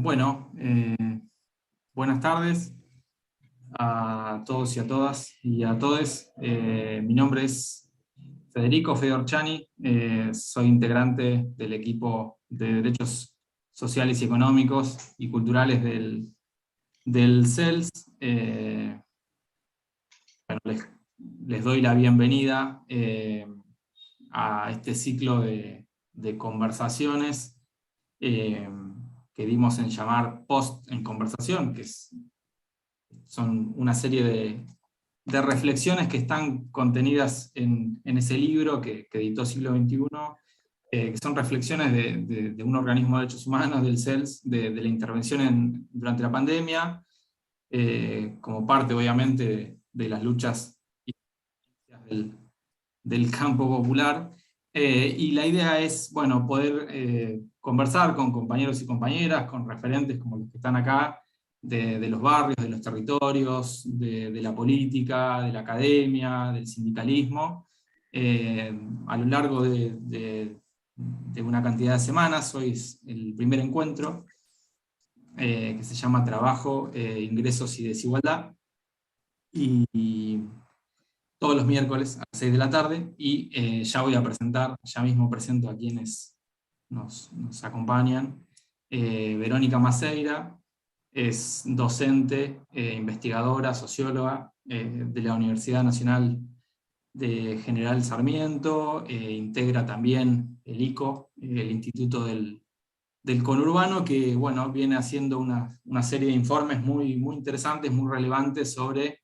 Buenas tardes a todos y a todas y a todes. Mi nombre es Federico Fedorchani, soy integrante del equipo de Derechos Sociales y Económicos y Culturales del CELS. Les doy la bienvenida a este ciclo de conversaciones que dimos en llamar Post en Conversación, son una serie de reflexiones que están contenidas en ese libro que editó Siglo XXI, que son reflexiones de un organismo de derechos humanos, del CELS, de la intervención durante la pandemia, como parte obviamente de las luchas del campo popular. Y la idea es, bueno, poder conversar con compañeros y compañeras, con referentes como los que están acá, de los barrios, de los territorios, de la política, de la academia, del sindicalismo, a lo largo de una cantidad de semanas. Hoy es el primer encuentro, que se llama Trabajo, Ingresos y Desigualdad, y todos los miércoles a las 6 de la tarde, y ya mismo presento a quienes nos acompañan. Verónica Maceira es docente, investigadora, socióloga de la Universidad Nacional de General Sarmiento, integra también el ICO, el Instituto del Conurbano, que bueno, viene haciendo una serie de informes muy interesantes, muy relevantes sobre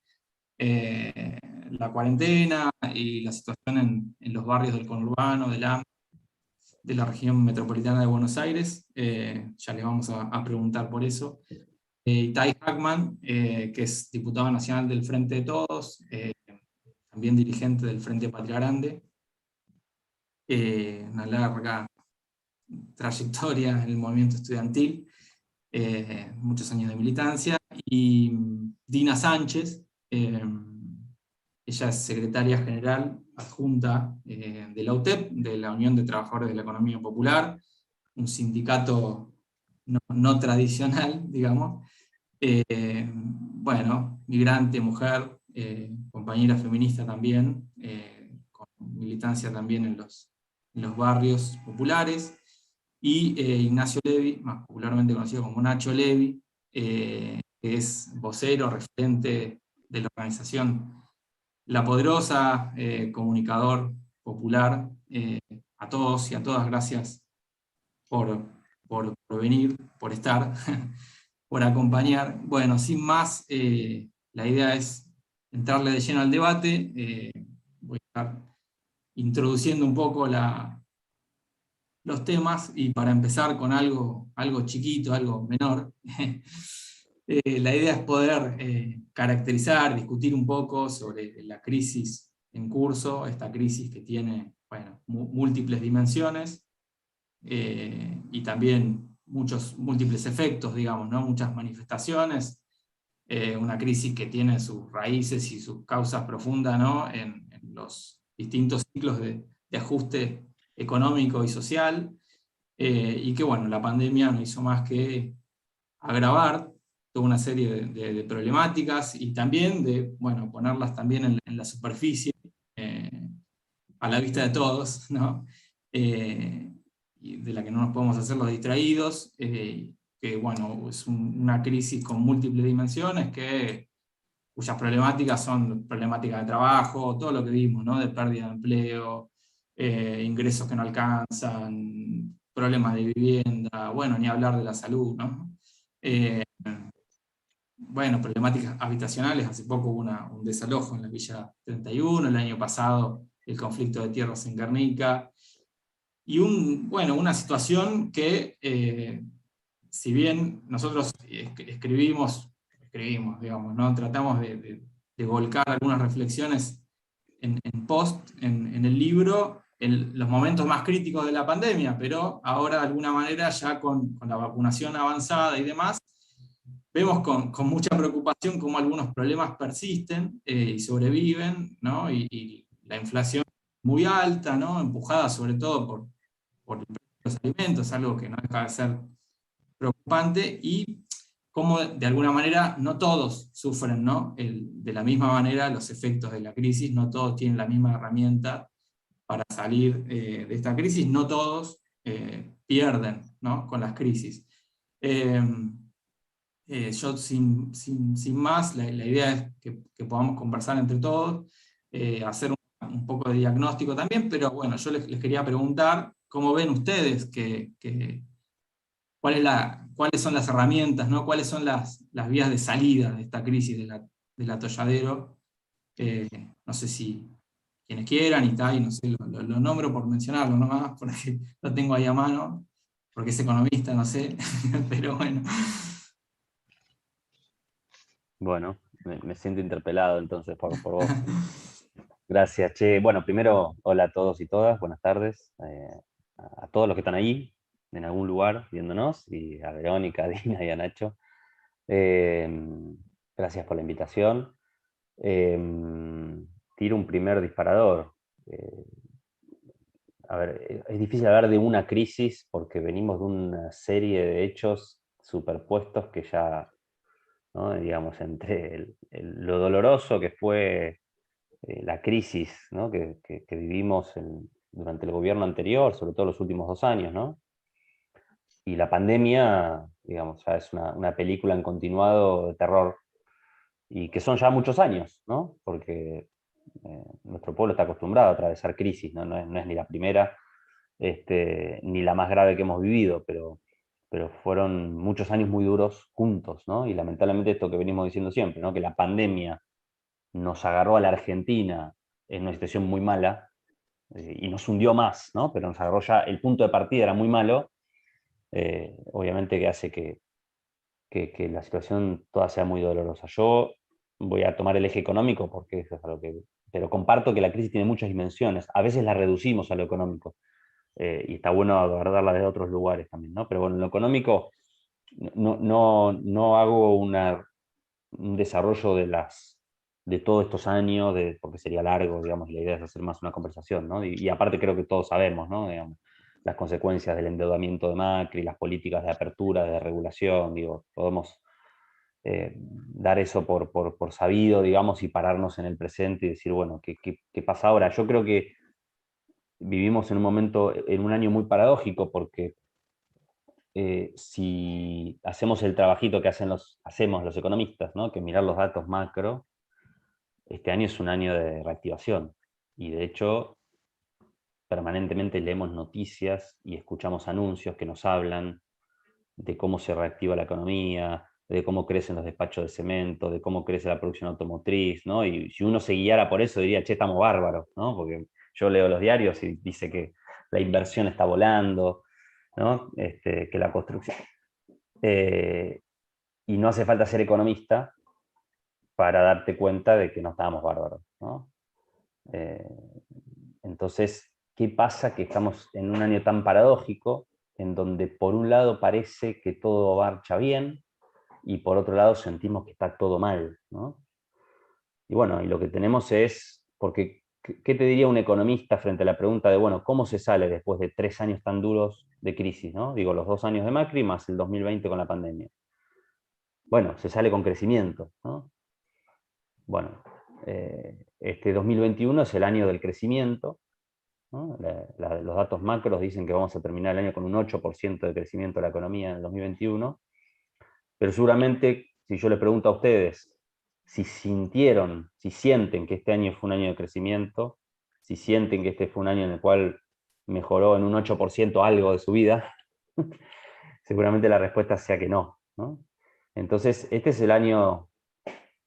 la cuarentena y la situación en los barrios del conurbano, de la región metropolitana de Buenos Aires. Ya les vamos a preguntar por eso. Tai Hackman, que es diputado nacional del Frente de Todos, también dirigente del Frente Patria Grande, una larga trayectoria en el movimiento estudiantil, muchos años de militancia, y Dina Sánchez, ella es secretaria general adjunta de la UTEP, de la Unión de Trabajadores de la Economía Popular, un sindicato no tradicional, digamos. Migrante, mujer, compañera feminista también, con militancia también en los barrios populares. Y Ignacio Levi, más popularmente conocido como Nacho Levi, que es vocero, referente de la organización La Poderosa, comunicador popular. A todos y a todas, gracias por venir, por estar, por acompañar. Bueno, sin más, la idea es entrarle de lleno al debate. Voy a estar introduciendo un poco los temas, y para empezar con algo chiquito, algo menor. La idea es poder caracterizar, discutir un poco sobre la crisis en curso, esta crisis que tiene, bueno, múltiples dimensiones, y también muchos múltiples efectos, digamos, ¿no? Muchas manifestaciones, una crisis que tiene sus raíces y sus causas profundas, ¿no? en los distintos ciclos de ajuste económico y social, y que bueno, la pandemia no hizo más que agravar toda una serie de problemáticas, y también de, bueno, ponerlas también en la superficie, a la vista de todos, ¿no? Y de la que no nos podemos hacer los distraídos, que bueno, es una crisis con múltiples dimensiones, cuyas problemáticas son problemáticas de trabajo, todo lo que vimos, ¿no? De pérdida de empleo, ingresos que no alcanzan, problemas de vivienda, bueno, ni hablar de la salud, ¿no? Problemáticas habitacionales. Hace poco hubo un desalojo en la Villa 31, el año pasado el conflicto de tierras en Guernica, y una situación que, si bien nosotros escribimos, digamos, ¿no? Tratamos de volcar algunas reflexiones en post, en el libro, en los momentos más críticos de la pandemia, pero ahora de alguna manera, ya con la vacunación avanzada y demás, vemos con mucha preocupación cómo algunos problemas persisten y sobreviven, ¿no? Y la inflación muy alta, ¿no? Empujada sobre todo por el precio de los alimentos, algo que no deja de ser preocupante, y cómo de alguna manera no todos sufren, ¿no? De la misma manera los efectos de la crisis, no todos tienen la misma herramienta para salir de esta crisis, no todos pierden, ¿no? Con las crisis. Yo sin más, la idea es que podamos conversar entre todos, hacer un poco de diagnóstico también, pero bueno, yo les quería preguntar cómo ven ustedes cuáles son las herramientas, ¿no? Cuáles son las vías de salida de esta crisis del atolladero. No sé si quienes quieran, y no sé, lo nombro por mencionarlo nomás, porque lo tengo ahí a mano, porque es economista, no sé, pero bueno. Bueno, me siento interpelado entonces por vos. Gracias, che. Bueno, primero, hola a todos y todas, buenas tardes. A todos los que están ahí, en algún lugar, viéndonos, y a Verónica, a Dina y a Nacho. Eh, Gracias por la invitación. Eh, Tiro un primer disparador. Eh, a ver, es difícil hablar de una crisis porque venimos de una serie de hechos superpuestos que ya, ¿no? Digamos, entre lo doloroso que fue la crisis, ¿no? que vivimos durante el gobierno anterior, sobre todo los últimos 2 años, ¿no? Y la pandemia, digamos, ya es una película en continuado de terror, y que son ya muchos años, ¿no? Porque nuestro pueblo está acostumbrado a atravesar crisis, ¿no? No es ni la primera, ni la más grave que hemos vivido, pero fueron muchos años muy duros juntos, ¿no? Y lamentablemente esto que venimos diciendo siempre, ¿no? Que la pandemia nos agarró a la Argentina en una situación muy mala, y nos hundió más, ¿no? Pero nos agarró ya, el punto de partida era muy malo, obviamente que hace que la situación toda sea muy dolorosa. Yo voy a tomar el eje económico porque eso es algo que... Pero comparto que la crisis tiene muchas dimensiones. A veces la reducimos a lo económico, y está bueno abordarla desde otros lugares también, ¿no? Pero bueno, en lo económico no hago un desarrollo de todos estos años, porque sería largo, digamos, y la idea es hacer más una conversación, ¿no? Y aparte creo que todos sabemos, ¿no? Digamos, las consecuencias del endeudamiento de Macri, las políticas de apertura, de regulación, digo, podemos dar eso por sabido, digamos, y pararnos en el presente y decir, bueno, ¿qué pasa ahora? Yo creo que vivimos en un momento, en un año muy paradójico, porque si hacemos el trabajito que hacemos los economistas, ¿no? Que mirar los datos macro, este año es un año de reactivación. Y de hecho, permanentemente leemos noticias y escuchamos anuncios que nos hablan de cómo se reactiva la economía, de cómo crecen los despachos de cemento, de cómo crece la producción automotriz, ¿no? Y si uno se guiara por eso, diría, che, estamos bárbaros, ¿no? Porque yo leo los diarios y dice que la inversión está volando, ¿no? Que la construcción... y no hace falta ser economista para darte cuenta de que no estábamos bárbaros, ¿no? Eh, entonces, ¿qué pasa? Que estamos en un año tan paradójico, en donde por un lado parece que todo marcha bien, y por otro lado sentimos que está todo mal, ¿no? Y bueno, y lo que tenemos es, porque, ¿qué te diría un economista frente a la pregunta de, bueno, ¿cómo se sale después de 3 años tan duros de crisis, ¿no? Digo, los 2 años de Macri más el 2020 con la pandemia. Bueno, se sale con crecimiento, ¿no? Bueno, este 2021 es el año del crecimiento, ¿no? Los datos macros dicen que vamos a terminar el año con un 8% de crecimiento de la economía en el 2021, pero seguramente si yo les pregunto a ustedes si sienten que este año fue un año de crecimiento, si sienten que este fue un año en el cual mejoró en un 8% algo de su vida, seguramente la respuesta sea que no, ¿no? Entonces, este es el año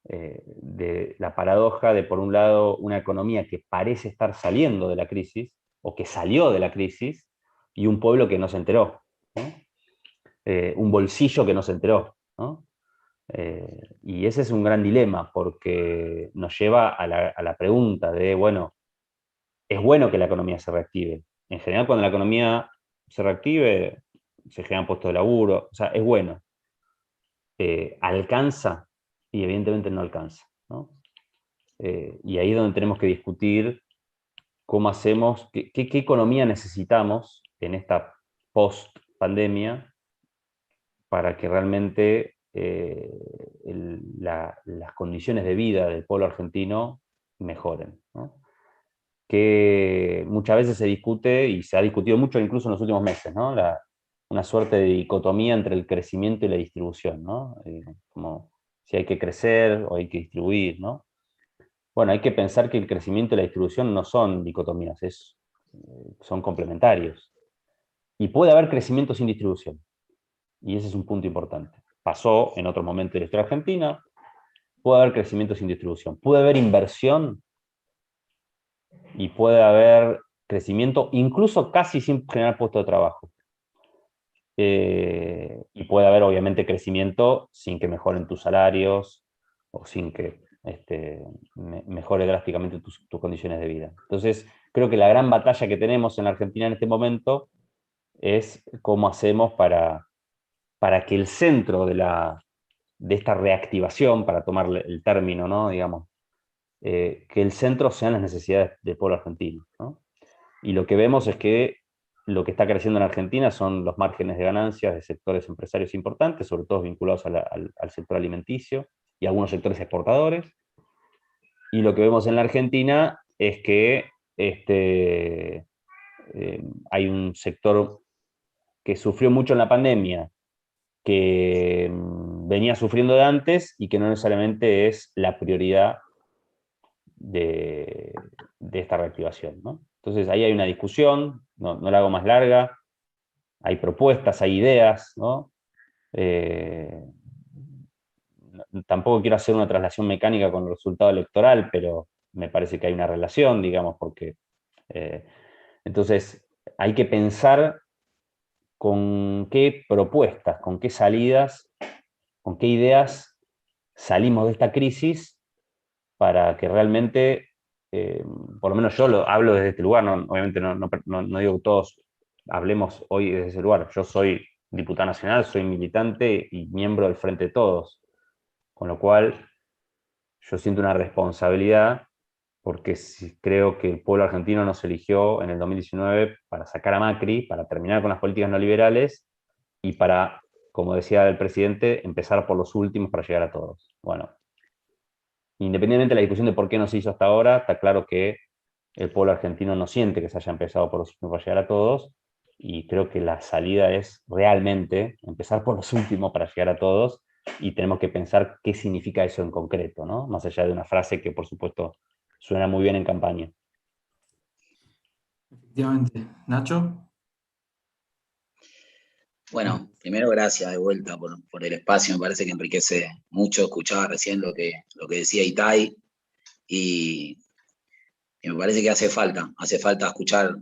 de la paradoja de, por un lado, una economía que parece estar saliendo de la crisis, o que salió de la crisis, y un pueblo que no se enteró, ¿no? Un bolsillo que no se enteró, ¿no? Y ese es un gran dilema, porque nos lleva a la pregunta de, bueno, ¿es bueno que la economía se reactive? En general, cuando la economía se reactive, se generan puestos de laburo, o sea, es bueno. ¿Alcanza? Y evidentemente no alcanza, ¿no? Y ahí es donde tenemos que discutir cómo hacemos, qué economía necesitamos en esta post-pandemia para que realmente las condiciones de vida del pueblo argentino mejoren, ¿no? Que muchas veces se discute, y se ha discutido mucho incluso en los últimos meses, ¿no? Una suerte de dicotomía entre el crecimiento y la distribución, ¿no? Como si hay que crecer o hay que distribuir, ¿no? Bueno, hay que pensar que el crecimiento y la distribución no son dicotomías, son complementarios. Y puede haber crecimiento sin distribución. Y ese es un punto importante. Pasó en otro momento de la historia argentina, puede haber crecimiento sin distribución. Puede haber inversión y puede haber crecimiento incluso casi sin generar puestos de trabajo. Y puede haber obviamente crecimiento sin que mejoren tus salarios o sin que mejore drásticamente tus condiciones de vida. Entonces, creo que la gran batalla que tenemos en la Argentina en este momento es cómo hacemos para que el centro de esta reactivación, para tomar el término, ¿no? Digamos, que el centro sean las necesidades del pueblo argentino, ¿no? Y lo que vemos es que lo que está creciendo en Argentina son los márgenes de ganancias de sectores empresarios importantes, sobre todo vinculados al sector alimenticio y algunos sectores exportadores. Y lo que vemos en la Argentina es que hay un sector que sufrió mucho en la pandemia, que venía sufriendo de antes y que no necesariamente es la prioridad de esta reactivación, ¿no? Entonces ahí hay una discusión, no la hago más larga, hay propuestas, hay ideas, ¿no? Tampoco quiero hacer una traslación mecánica con el resultado electoral, pero me parece que hay una relación, digamos, porque entonces hay que pensar con qué propuestas, con qué salidas, con qué ideas salimos de esta crisis para que realmente, por lo menos yo hablo desde este lugar, obviamente no digo que todos hablemos hoy desde ese lugar. Yo soy diputado nacional, soy militante y miembro del Frente de Todos, con lo cual yo siento una responsabilidad porque creo que el pueblo argentino nos eligió en el 2019 para sacar a Macri, para terminar con las políticas neoliberales y para, como decía el presidente, empezar por los últimos para llegar a todos. Bueno, independientemente de la discusión de por qué no se hizo hasta ahora, está claro que el pueblo argentino no siente que se haya empezado por los últimos para llegar a todos, y creo que la salida es realmente empezar por los últimos para llegar a todos, y tenemos que pensar qué significa eso en concreto, ¿no? Más allá de una frase que, por supuesto, suena muy bien en campaña. Efectivamente. Nacho. Bueno, primero gracias de vuelta por el espacio, me parece que enriquece mucho. Escuchaba recién lo que decía Itai y me parece que hace falta escuchar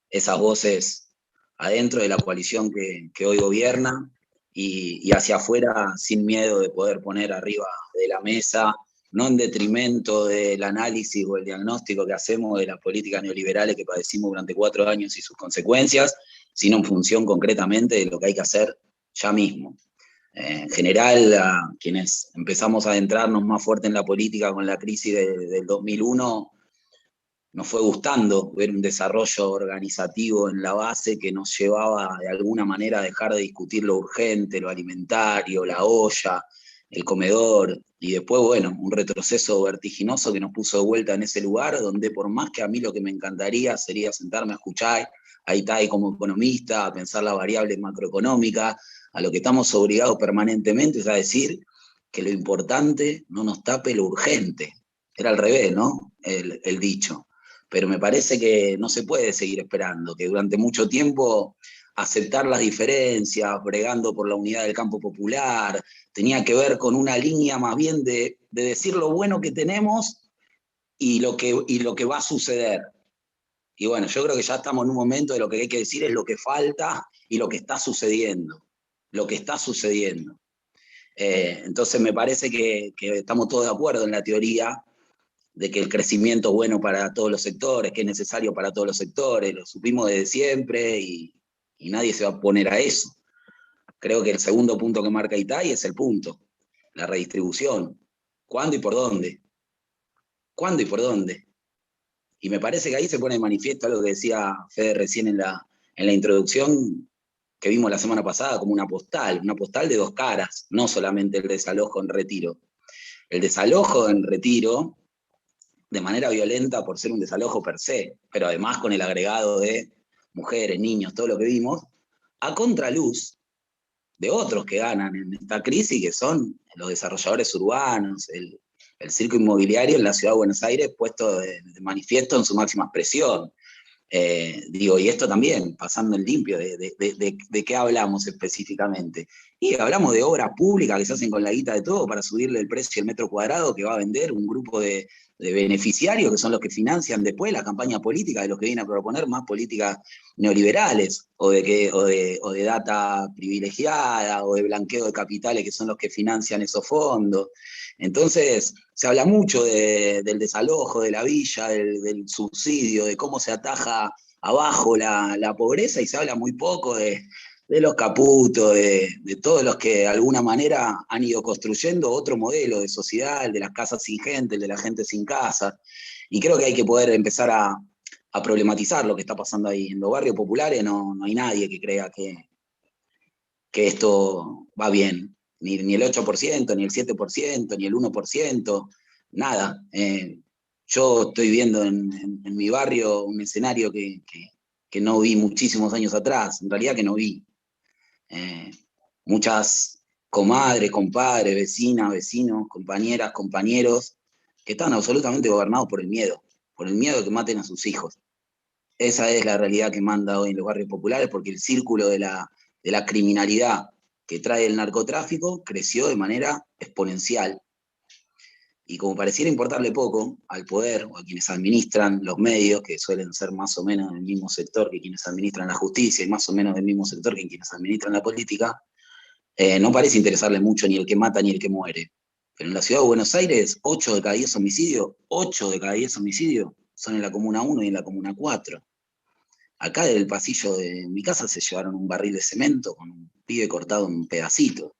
esas voces adentro de la coalición que hoy gobierna y hacia afuera sin miedo de poder poner arriba de la mesa, no en detrimento del análisis o el diagnóstico que hacemos de las políticas neoliberales que padecimos durante 4 años y sus consecuencias, sino en función concretamente de lo que hay que hacer ya mismo. En general, a quienes empezamos a adentrarnos más fuerte en la política con la crisis del 2001, nos fue gustando ver un desarrollo organizativo en la base que nos llevaba de alguna manera a dejar de discutir lo urgente, lo alimentario, la olla, el comedor, y después, bueno, un retroceso vertiginoso que nos puso de vuelta en ese lugar, donde por más que a mí lo que me encantaría sería sentarme a escuchar a Itai como economista, a pensar las variables macroeconómicas, a lo que estamos obligados permanentemente es a decir que lo importante no nos tape lo urgente. Era al revés, ¿no? El dicho. Pero me parece que no se puede seguir esperando, que durante mucho tiempo aceptar las diferencias, bregando por la unidad del campo popular, tenía que ver con una línea más bien de decir lo bueno que tenemos y lo que va a suceder. Y bueno, yo creo que ya estamos en un momento de lo que hay que decir es lo que falta y lo que está sucediendo. Lo que está sucediendo. Entonces me parece que estamos todos de acuerdo en la teoría de que el crecimiento es bueno para todos los sectores, que es necesario para todos los sectores, lo supimos desde siempre y nadie se va a oponer a eso. Creo que el segundo punto que marca Itai es el punto, la redistribución. ¿Cuándo y por dónde? ¿Cuándo y por dónde? Y me parece que ahí se pone de manifiesto algo que decía Fede recién en la introducción, que vimos la semana pasada como una postal de dos caras, no solamente el desalojo en Retiro. El desalojo en Retiro, de manera violenta por ser un desalojo per se, pero además con el agregado de mujeres, niños, todo lo que vimos, a contraluz de otros que ganan en esta crisis, que son los desarrolladores urbanos, el circo inmobiliario en la ciudad de Buenos Aires puesto de manifiesto en su máxima expresión. Y esto también, pasando en limpio, ¿de qué hablamos específicamente? Y hablamos de obras públicas que se hacen con la guita de todo para subirle el precio del metro cuadrado que va a vender un grupo de beneficiarios que son los que financian después la campaña política de los que vienen a proponer más políticas neoliberales o de data privilegiada o de blanqueo de capitales que son los que financian esos fondos. Entonces, se habla mucho del desalojo, de la villa, del subsidio, de cómo se ataja abajo la pobreza, y se habla muy poco de los Caputo, de todos los que de alguna manera han ido construyendo otro modelo de sociedad, el de las casas sin gente, el de la gente sin casa. Y creo que hay que poder empezar a problematizar lo que está pasando ahí. En los barrios populares no hay nadie que crea que esto va bien. Ni el 8%, ni el 7%, ni el 1%, nada. Yo estoy viendo en mi barrio un escenario que no vi muchísimos años atrás, en realidad que no vi. Muchas comadres, compadres, vecinas, vecinos, compañeras, compañeros, que están absolutamente gobernados por el miedo de que maten a sus hijos. Esa es la realidad que manda hoy en los barrios populares, porque el círculo de la criminalidad que trae el narcotráfico creció de manera exponencial. Y como pareciera importarle poco al poder o a quienes administran los medios, que suelen ser más o menos del mismo sector que quienes administran la justicia y más o menos del mismo sector que quienes administran la política, no parece interesarle mucho ni el que mata ni el que muere. Pero en la ciudad de Buenos Aires, 8 de cada 10 homicidios son en la Comuna 1 y en la Comuna 4. Acá del pasillo de mi casa se llevaron un barril de cemento con un pibe cortado en pedacitos.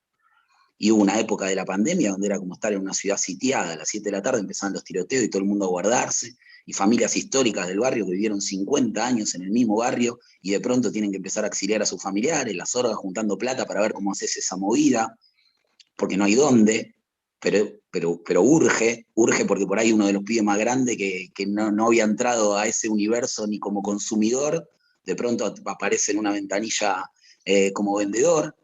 Y hubo una época de la pandemia donde era como estar en una ciudad sitiada. A las 7 de la tarde empezaban los tiroteos y todo el mundo a guardarse. Y familias históricas del barrio que vivieron 50 años en el mismo barrio y de pronto tienen que empezar a exiliar a sus familiares, las orgas juntando plata para ver cómo haces esa movida, porque no hay dónde, pero urge porque por ahí uno de los pibes más grandes que no había entrado a ese universo ni como consumidor, de pronto aparece en una ventanilla como vendedor.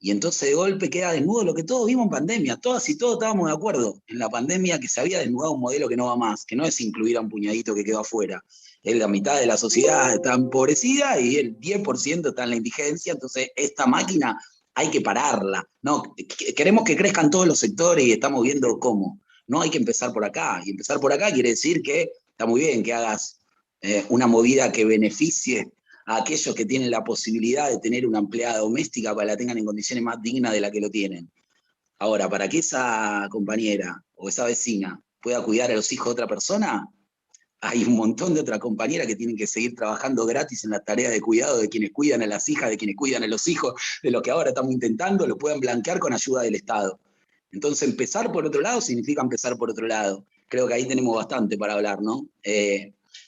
Y entonces de golpe queda desnudo lo que todos vimos en pandemia, todas y todos estábamos de acuerdo en la pandemia que se había desnudado un modelo que no va más, que no es incluir a un puñadito que quedó afuera. La mitad de la sociedad está empobrecida y el 10% está en la indigencia, entonces esta máquina hay que pararla. No, queremos que crezcan todos los sectores y estamos viendo cómo. No, hay que empezar por acá, y empezar por acá quiere decir que está muy bien que hagas una movida que beneficie a aquellos que tienen la posibilidad de tener una empleada doméstica para que la tengan en condiciones más dignas de las que lo tienen. Ahora, para que esa compañera o esa vecina pueda cuidar a los hijos de otra persona, hay un montón de otras compañeras que tienen que seguir trabajando gratis en la tarea de cuidado de quienes cuidan a las hijas, de quienes cuidan a los hijos, de lo que ahora estamos intentando, lo puedan blanquear con ayuda del Estado. Entonces, empezar por otro lado significa empezar por otro lado. Creo que ahí tenemos bastante para hablar, ¿no?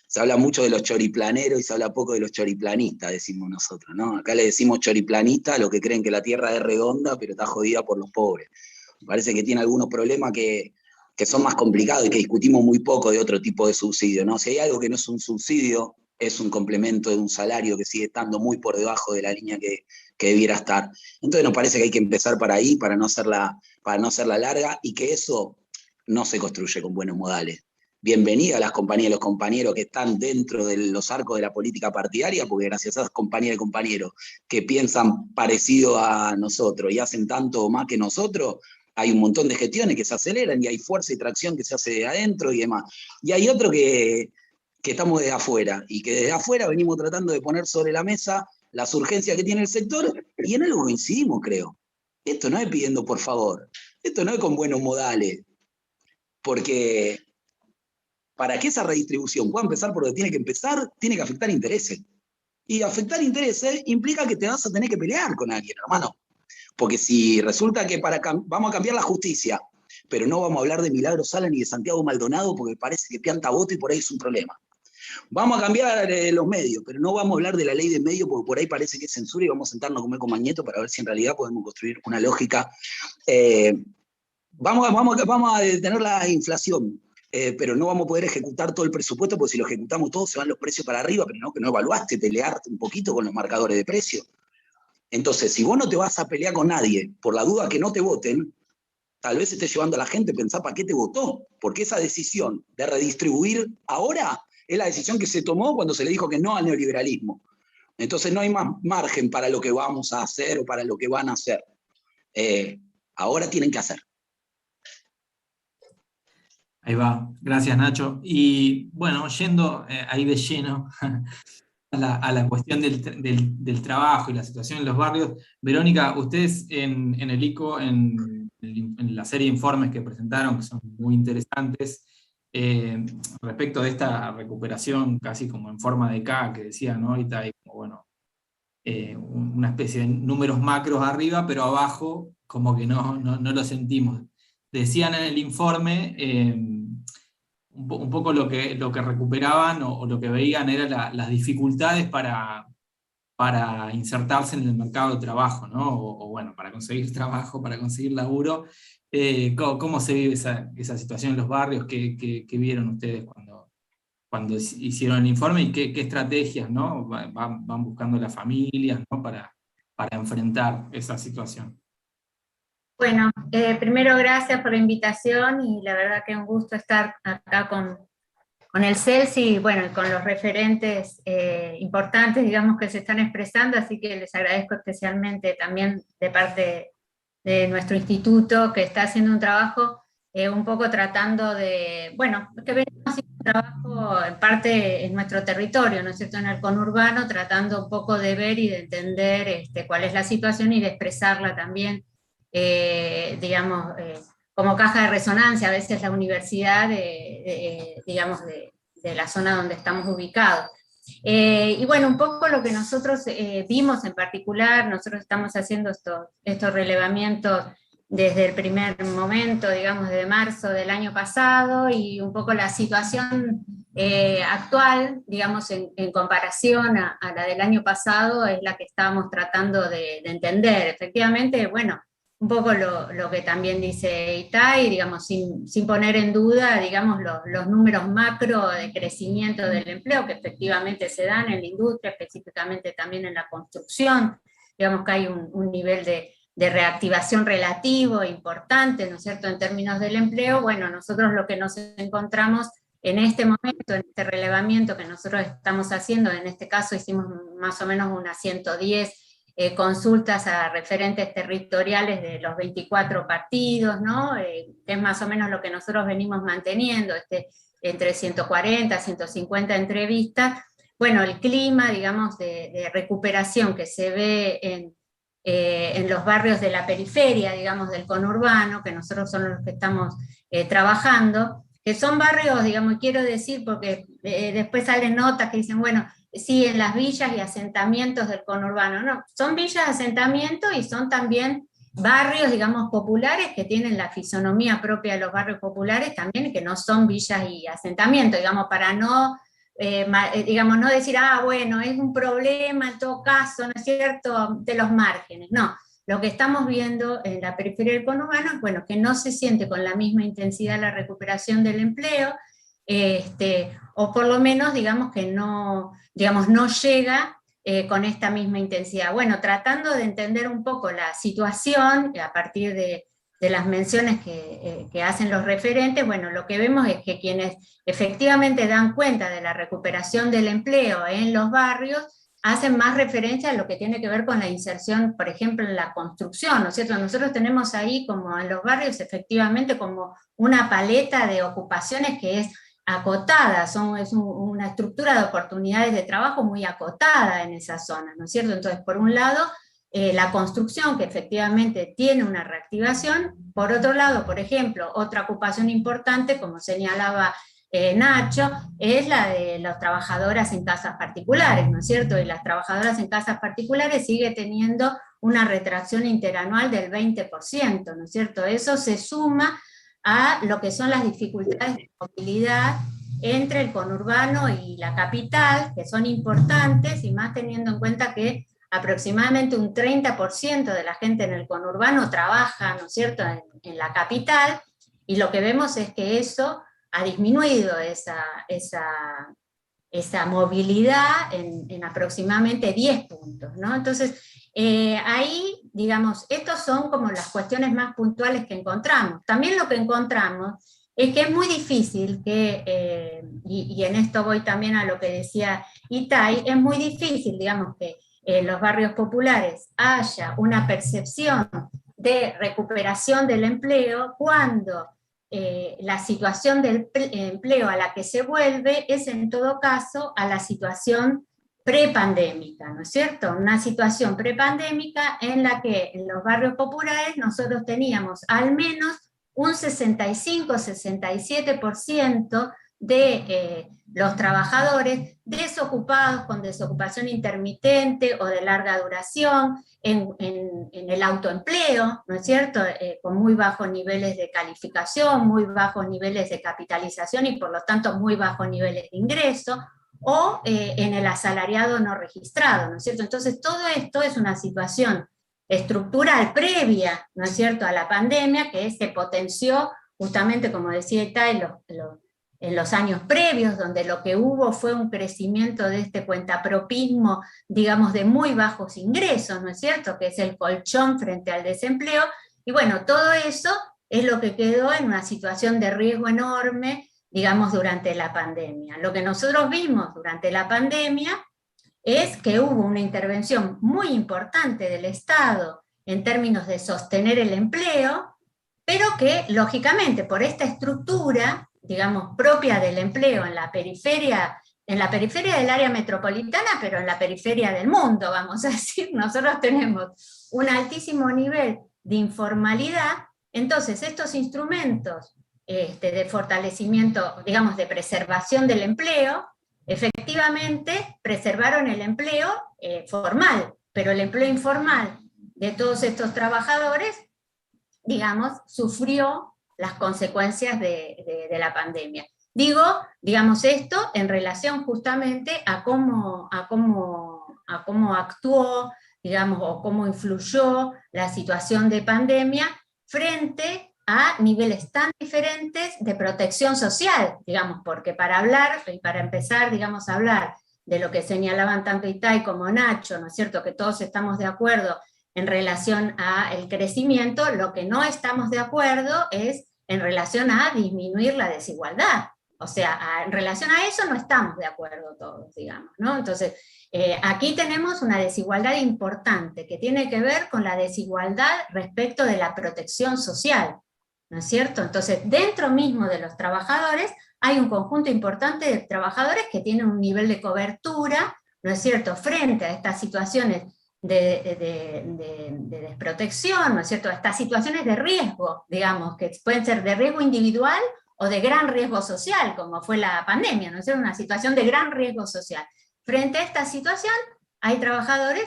Se habla mucho de los choriplaneros y se habla poco de los choriplanistas, decimos nosotros, ¿no? Acá le decimos choriplanistas a los que creen que la tierra es redonda, pero está jodida por los pobres. Me parece que tiene algunos problemas que son más complicados y que discutimos muy poco de otro tipo de subsidio, ¿no? Si hay algo que no es un subsidio, es un complemento de un salario que sigue estando muy por debajo de la línea que debiera estar. Entonces nos parece que hay que empezar para ahí, para no hacerla larga, y que eso no se construye con buenos modales. Bienvenida a las compañías y los compañeros que están dentro de los arcos de la política partidaria, porque gracias a esas compañías y compañeros que piensan parecido a nosotros y hacen tanto o más que nosotros, hay un montón de gestiones que se aceleran y hay fuerza y tracción que se hace de adentro y demás. Y hay otro que estamos desde afuera, y que desde afuera venimos tratando de poner sobre la mesa las urgencias que tiene el sector, y en algo coincidimos, creo. Esto no es pidiendo por favor, esto no es con buenos modales, porque para que esa redistribución pueda empezar por donde tiene que empezar, tiene que afectar intereses. Y afectar intereses implica que te vas a tener que pelear con alguien, hermano. Porque si resulta que vamos a cambiar la justicia, pero no vamos a hablar de Milagro Sala ni de Santiago Maldonado porque parece que pianta voto y por ahí es un problema. Vamos a cambiar los medios, pero no vamos a hablar de la ley de medios porque por ahí parece que es censura y vamos a sentarnos a comer con Mañeto para ver si en realidad podemos construir una lógica. Vamos a detener la inflación, pero no vamos a poder ejecutar todo el presupuesto porque si lo ejecutamos todo se van los precios para arriba, pero no, que no evaluaste, pelearte un poquito con los marcadores de precio. Entonces, si vos no te vas a pelear con nadie por la duda que no te voten, tal vez estés llevando a la gente a pensar para qué te votó, porque esa decisión de redistribuir ahora es la decisión que se tomó cuando se le dijo que no al neoliberalismo. Entonces no hay más margen para lo que vamos a hacer o para lo que van a hacer. Ahora tienen que hacer. Ahí va, gracias Nacho. Y bueno, yendo ahí de lleno a la cuestión del trabajo y la situación en los barrios, Verónica, ustedes en el ICO, en la serie de informes que presentaron, que son muy interesantes, respecto de esta recuperación casi como en forma de K, que decía, ¿no? Y tal, como, bueno, una especie de números macros arriba, pero abajo como que no lo sentimos. Decían en el informe, un poco lo que recuperaban o lo que veían eran las dificultades para insertarse en el mercado de trabajo, ¿no? O bueno, para conseguir trabajo, para conseguir laburo. ¿Cómo se vive esa situación en los barrios? ¿Qué vieron ustedes cuando hicieron el informe? ¿Y qué estrategias, ¿no? van buscando las familias, ¿no? para enfrentar esa situación? Bueno, primero gracias por la invitación y la verdad que un gusto estar acá con el CELSI y bueno, con los referentes importantes, digamos, que se están expresando, así que les agradezco especialmente también de parte de nuestro instituto, que está haciendo un trabajo un poco tratando de, bueno, que venimos haciendo un trabajo en parte en nuestro territorio, ¿no es cierto?, en el conurbano, tratando un poco de ver y de entender cuál es la situación y de expresarla también, digamos, como caja de resonancia, a veces la universidad, digamos, de la zona donde estamos ubicados. Y bueno, un poco lo que nosotros vimos en particular, nosotros estamos haciendo estos relevamientos desde el primer momento, digamos, de marzo del año pasado, y un poco la situación actual, digamos, en comparación a la del año pasado, es la que estábamos tratando de entender. Efectivamente, bueno, un poco lo que también dice Itai, digamos, sin poner en duda, digamos, los números macro de crecimiento del empleo que efectivamente se dan en la industria, específicamente también en la construcción, digamos que hay un nivel de reactivación relativo importante, ¿no es cierto?, en términos del empleo. Bueno, nosotros lo que nos encontramos en este momento, en este relevamiento que nosotros estamos haciendo, en este caso hicimos más o menos unas 110 consultas a referentes territoriales de los 24 partidos, ¿no? Que es más o menos lo que nosotros venimos manteniendo, entre 140, 150 entrevistas. Bueno, el clima, digamos, de recuperación que se ve en los barrios de la periferia, digamos, del conurbano, que nosotros son los que estamos trabajando, que son barrios, digamos, y quiero decir, porque después salen notas que dicen, bueno, sí, en las villas y asentamientos del conurbano. No, son villas, asentamientos y son también barrios, digamos, populares que tienen la fisonomía propia de los barrios populares también, que no son villas y asentamientos, digamos, para no, digamos, no decir, bueno, es un problema en todo caso, ¿no es cierto?, de los márgenes. No, lo que estamos viendo en la periferia del conurbano es, bueno, que no se siente con la misma intensidad la recuperación del empleo, o por lo menos, digamos, que no llega con esta misma intensidad. Bueno, tratando de entender un poco la situación, a partir de las menciones que hacen los referentes, bueno, lo que vemos es que quienes efectivamente dan cuenta de la recuperación del empleo en los barrios, hacen más referencia a lo que tiene que ver con la inserción, por ejemplo, en la construcción, ¿no es cierto? Nosotros tenemos ahí, como en los barrios, efectivamente, como una paleta de ocupaciones que es acotada, es una estructura de oportunidades de trabajo muy acotada en esa zona, ¿no es cierto? Entonces, por un lado, la construcción, que efectivamente tiene una reactivación. Por otro lado, por ejemplo, otra ocupación importante, como señalaba Nacho, es la de las trabajadoras en casas particulares, ¿no es cierto? Y las trabajadoras en casas particulares sigue teniendo una retracción interanual del 20%, ¿no es cierto? Eso se suma a lo que son las dificultades de movilidad entre el conurbano y la capital, que son importantes, y más teniendo en cuenta que aproximadamente un 30% de la gente en el conurbano trabaja, ¿no es cierto?, en la capital, y lo que vemos es que eso ha disminuido esa movilidad en aproximadamente 10 puntos, ¿no? Entonces, ahí, digamos, estos son como las cuestiones más puntuales que encontramos. También lo que encontramos es que es muy difícil que, y en esto voy también a lo que decía Itai, es muy difícil, digamos, que en los barrios populares haya una percepción de recuperación del empleo cuando la situación del empleo a la que se vuelve es en todo caso a la situación prepandémica, ¿no es cierto? Una situación prepandémica en la que en los barrios populares nosotros teníamos al menos un 65-67% de los trabajadores desocupados con desocupación intermitente o de larga duración, en el autoempleo, ¿no es cierto?, con muy bajos niveles de calificación, muy bajos niveles de capitalización y por lo tanto muy bajos niveles de ingreso, o en el asalariado no registrado, ¿no es cierto? Entonces todo esto es una situación estructural previa, ¿no es cierto?, a la pandemia, que se potenció justamente, como decía Itai, en los años previos, donde lo que hubo fue un crecimiento de este cuentapropismo, digamos, de muy bajos ingresos, ¿no es cierto?, que es el colchón frente al desempleo, y bueno, todo eso es lo que quedó en una situación de riesgo enorme, digamos, durante la pandemia. Lo que nosotros vimos durante la pandemia es que hubo una intervención muy importante del Estado en términos de sostener el empleo, pero que, lógicamente, por esta estructura, digamos, propia del empleo en la periferia del área metropolitana, pero en la periferia del mundo, vamos a decir, nosotros tenemos un altísimo nivel de informalidad, entonces estos instrumentos de fortalecimiento, digamos, de preservación del empleo, efectivamente preservaron el empleo formal, pero el empleo informal de todos estos trabajadores, digamos, sufrió las consecuencias de la pandemia. Digo, digamos, esto en relación justamente a cómo actuó, digamos, o cómo influyó la situación de pandemia frente a niveles tan diferentes de protección social, digamos, porque para hablar, y para empezar, digamos, a hablar de lo que señalaban tanto Itai como Nacho, ¿no es cierto?, que todos estamos de acuerdo en relación al crecimiento, lo que no estamos de acuerdo es en relación a disminuir la desigualdad. O sea, en relación a eso no estamos de acuerdo todos, digamos, ¿no? Entonces, aquí tenemos una desigualdad importante que tiene que ver con la desigualdad respecto de la protección social, ¿no es cierto? Entonces, dentro mismo de los trabajadores hay un conjunto importante de trabajadores que tienen un nivel de cobertura, ¿no es cierto?, frente a estas situaciones de desprotección, ¿no es cierto?, a estas situaciones de riesgo, digamos, que pueden ser de riesgo individual o de gran riesgo social, como fue la pandemia, ¿no es cierto?, una situación de gran riesgo social. Frente a esta situación hay trabajadores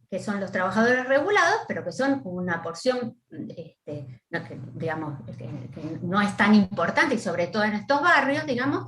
que son los trabajadores regulados, pero que son una porción, digamos, que no es tan importante, y sobre todo en estos barrios, digamos,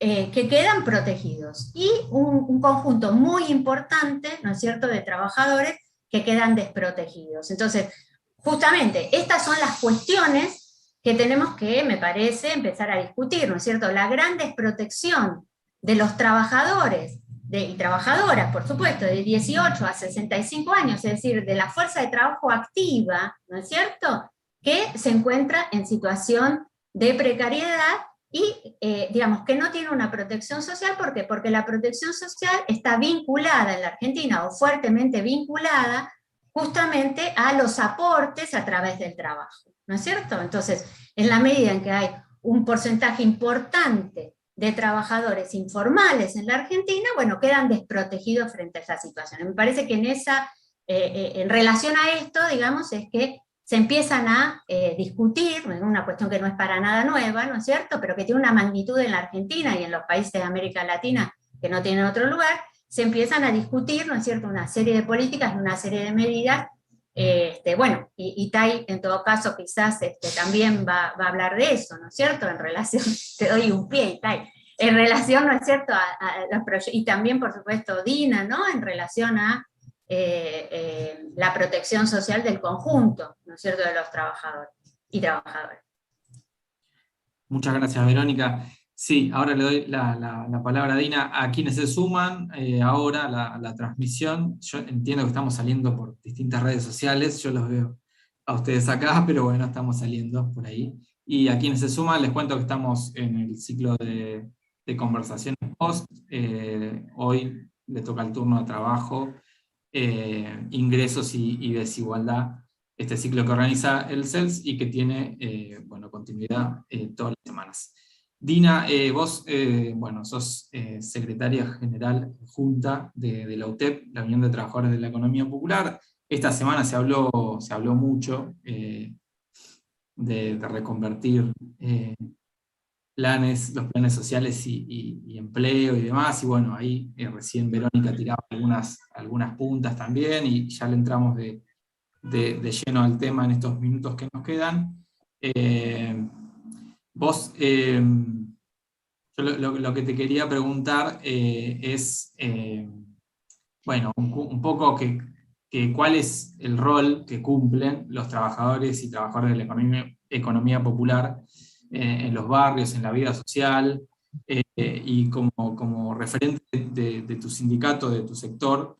que quedan protegidos, y un conjunto muy importante, ¿no es cierto?, de trabajadores que quedan desprotegidos. Entonces, justamente, estas son las cuestiones que tenemos que, me parece, empezar a discutir, ¿no es cierto?, la gran desprotección de los trabajadores, y trabajadoras, por supuesto, de 18 a 65 años, es decir, de la fuerza de trabajo activa, ¿no es cierto?, que se encuentra en situación de precariedad y, digamos, que no tiene una protección social. ¿Por qué? Porque la protección social está vinculada en la Argentina, o fuertemente vinculada, justamente a los aportes a través del trabajo, ¿no es cierto? Entonces, en la medida en que hay un porcentaje importante de trabajadores informales en la Argentina, bueno, quedan desprotegidos frente a esa situación. Me parece que en relación a esto, digamos, es que se empiezan a discutir, una cuestión que no es para nada nueva, ¿no es cierto?, pero que tiene una magnitud en la Argentina y en los países de América Latina que no tienen otro lugar, se empiezan a discutir, ¿no es cierto?, una serie de políticas, una serie de medidas Bueno, y Tai en todo caso quizás también va a hablar de eso, ¿no es cierto? En relación, te doy un pie, Tai, en relación, ¿no es cierto?, a los proyectos, y también por supuesto Dina, ¿no?, en relación a la protección social del conjunto, ¿no es cierto?, de los trabajadores y trabajadoras. Muchas gracias, Verónica. Sí, ahora le doy la palabra a Dina. A quienes se suman ahora a la transmisión, yo entiendo que estamos saliendo por distintas redes sociales, yo los veo a ustedes acá, pero bueno, estamos saliendo por ahí. Y a quienes se suman, les cuento que estamos en el ciclo de conversaciones post. Hoy le toca el turno de trabajo, ingresos y desigualdad, este ciclo que organiza el CELS y que tiene continuidad todas las semanas. Dina, vos sos secretaria general junta de la UTEP, la Unión de Trabajadores de la Economía Popular. Esta semana se habló mucho de reconvertir los planes sociales y empleo y demás, y bueno, ahí recién Verónica tiraba algunas puntas también, y ya le entramos de lleno al tema en estos minutos que nos quedan. Vos, yo lo que te quería preguntar es, un poco cuál es el rol que cumplen los trabajadores y trabajadoras de la economía popular en los barrios, en la vida social, y como referente de tu sindicato, de tu sector,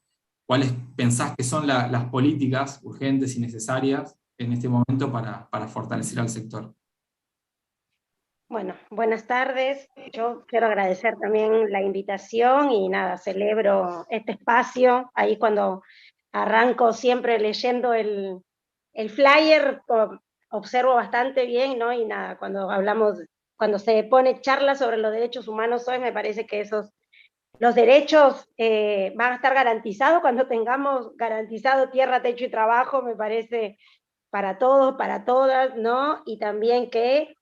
¿cuáles pensás que son las políticas urgentes y necesarias en este momento para fortalecer al sector? Bueno, buenas tardes. Yo quiero agradecer también la invitación y nada, celebro este espacio. Ahí cuando arranco siempre leyendo el flyer, observo bastante bien, ¿no? Y nada, cuando se pone charla sobre los derechos humanos hoy, me parece que los derechos van a estar garantizados cuando tengamos garantizado tierra, techo y trabajo, me parece, para todos, para todas, ¿no? Y también que